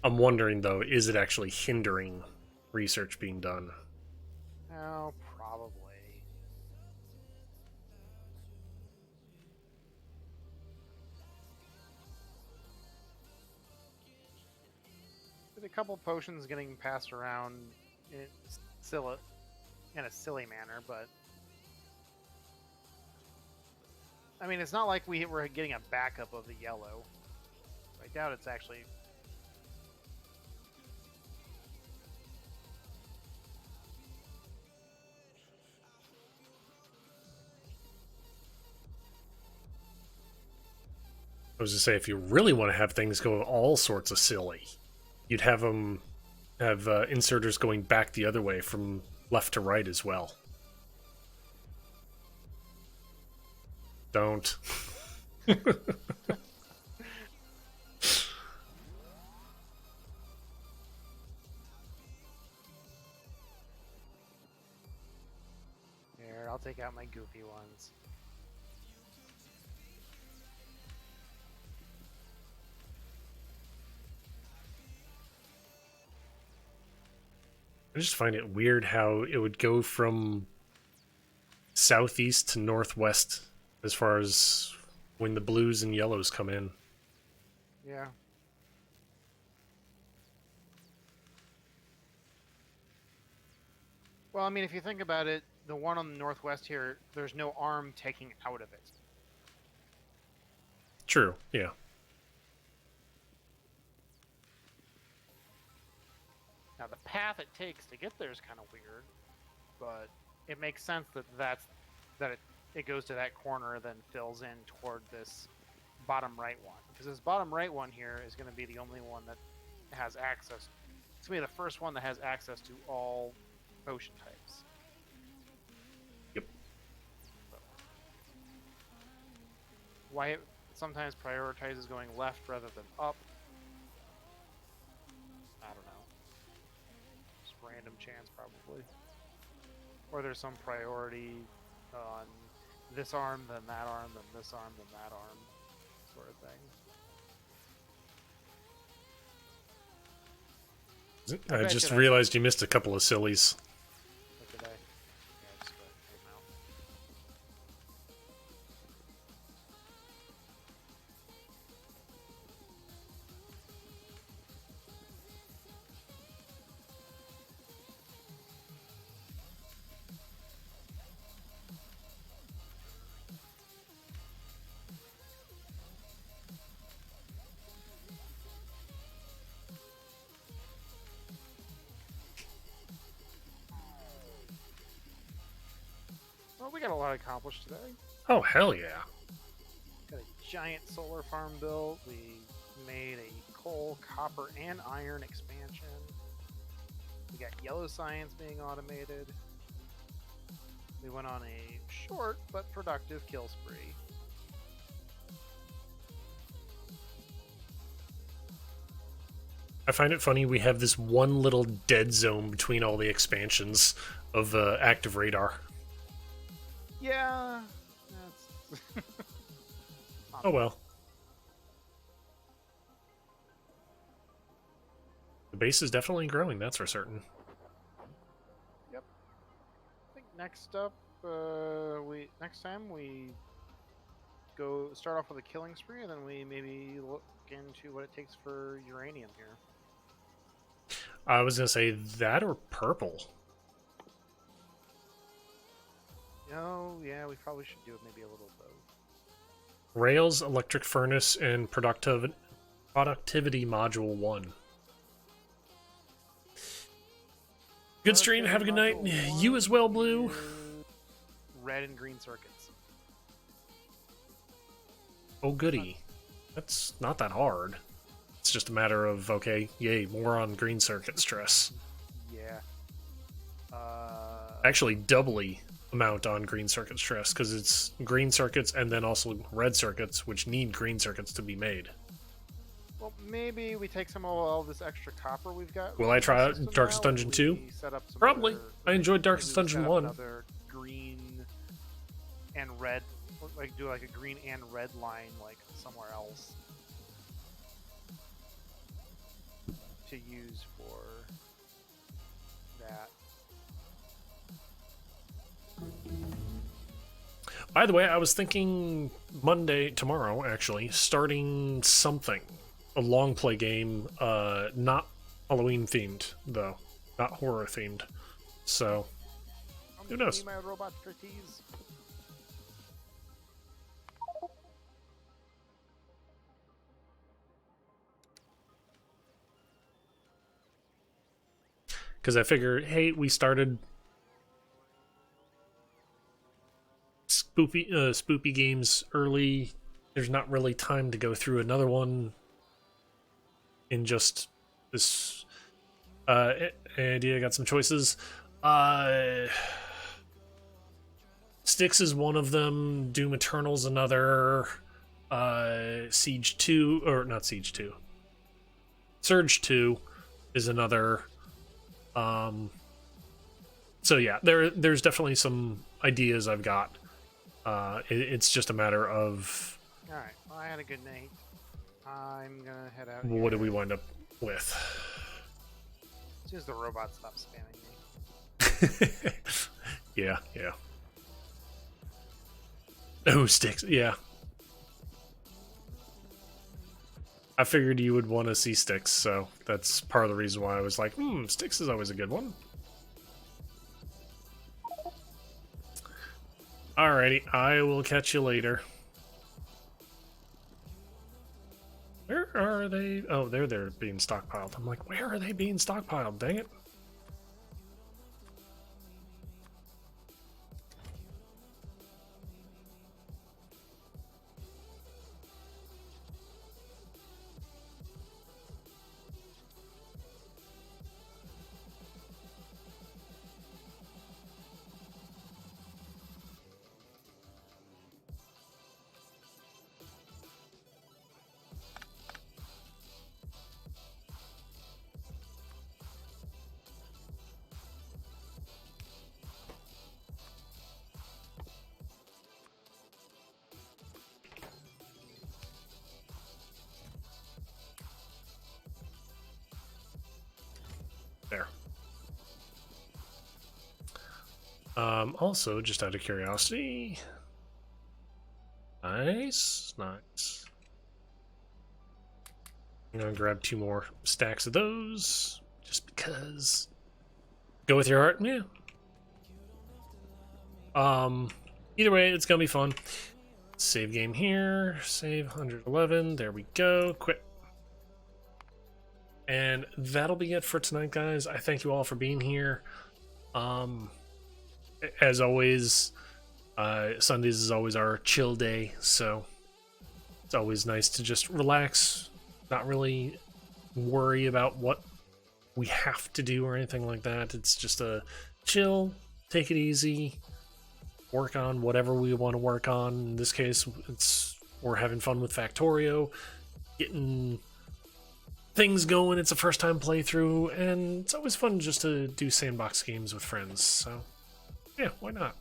I'm wondering, though, is it actually hindering research being done? Oh, probably. With a couple potions getting passed around in a silly manner, but I mean, it's not like we were getting a backup of the yellow. I doubt it's actually. I was to say, if you really want to have things go all sorts of silly, you'd have them have inserters going back the other way from left to right as well. Don't. Here, I'll take out my goofy ones. I just find it weird how it would go from southeast to northwest as far as when the blues and yellows come in. Yeah. Well, I mean, if you think about it, the one on the northwest here, there's no arm taking out of it. True, yeah. Now, the path it takes to get there is kind of weird, but it makes sense that it goes to that corner, then fills in toward this bottom right one. Because this bottom right one here is going to be the only one that has access. It's going to be the first one that has access to all potion types. Yep. So, why it sometimes prioritizes going left rather than up, I don't know. Just random chance, probably. Or there's some priority on this arm, then that arm, then this arm, then that arm, sort of thing. I just realized you missed a couple of sillies. What did I? Yeah, just go ahead and take them out. Well, we got a lot accomplished today. Oh, hell yeah. Got a giant solar farm built. We made a coal, copper, and iron expansion. We got yellow science being automated. We went on a short but productive kill spree. I find it funny we have this one little dead zone between all the expansions of active radar. Yeah, that's Oh well. The base is definitely growing, that's for certain. Yep. I think next up, next time we go start off with a killing spree, and then we maybe look into what it takes for uranium here. I was gonna say that or purple. Oh, yeah, we probably should do maybe a little both. Rails, electric furnace, and productivity module 1. Good stream, have a good night. You as well, Blue. Red and green circuits. Oh goody. That's not that hard. It's just a matter of, okay, yay, more on green circuit stress. Yeah. Actually, doubly amount on green circuit stress, because it's green circuits and then also red circuits, which need green circuits to be made. Well, maybe we take some of all this extra copper we've got. Will I in try the out system Darkest now, Dungeon and 2? we set up some Probably. other- I enjoyed maybe Darkest we Dungeon set up 1. Another green and red, like do like a green and red line, like somewhere else to use for that. By the way, I was thinking tomorrow, actually, starting something. A long play game, not Halloween themed, though. Not horror themed. So, who knows? Need my robot pretties. Because I figured, hey, we started spoopy games early. There's not really time to go through another one in just this idea. I got some choices. Styx is one of them. Doom Eternal's another. Siege 2, or not Siege 2. Surge 2 is another. So yeah, there's definitely some ideas I've got. It's just a matter of All right. Well, I had a good night. I'm gonna head out. what do here we wind up with. as soon as the robot stops spamming me. Yeah. Oh, Styx. Yeah. I figured you would want to see Styx, so that's part of the reason why I was like, Styx is always a good one. Alrighty, I will catch you later. Where are they? Oh, they're being stockpiled. I'm like, where are they being stockpiled? Dang it. There. Also, just out of curiosity. Nice. I'm gonna grab 2 more stacks of those, just because. Go with your heart, yeah. Either way, it's gonna be fun. Save game here, save 111, there we go, quit. And that'll be it for tonight, guys. I thank you all for being here. As always, Sundays is always our chill day, so it's always nice to just relax, not really worry about what we have to do or anything like that. It's just a chill, take it easy, work on whatever we want to work on. In this case, we're having fun with Factorio, getting things going. It's a first time playthrough, and it's always fun just to do sandbox games with friends, so yeah, why not?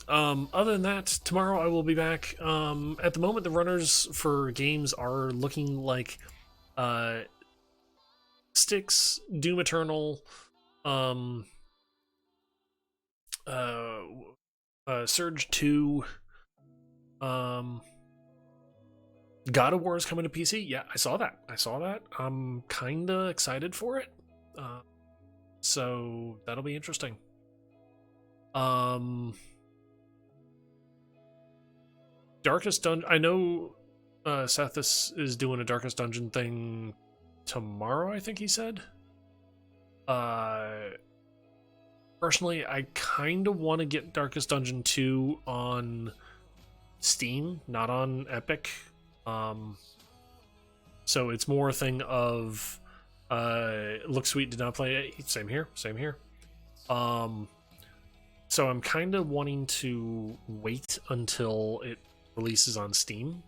Other than that, tomorrow I will be back. At the moment, the runners for games are looking like Styx, Doom Eternal, Surge 2, God of War is coming to PC. Yeah, I saw that. I'm kinda excited for it. So that'll be interesting. Darkest Dungeon. I know Seth is doing a Darkest Dungeon thing tomorrow, I think he said. Personally, I kind of want to get Darkest Dungeon 2 on Steam, not on Epic. So it's more a thing of Look Sweet did not play it. Same here, same here. So I'm kind of wanting to wait until it releases on Steam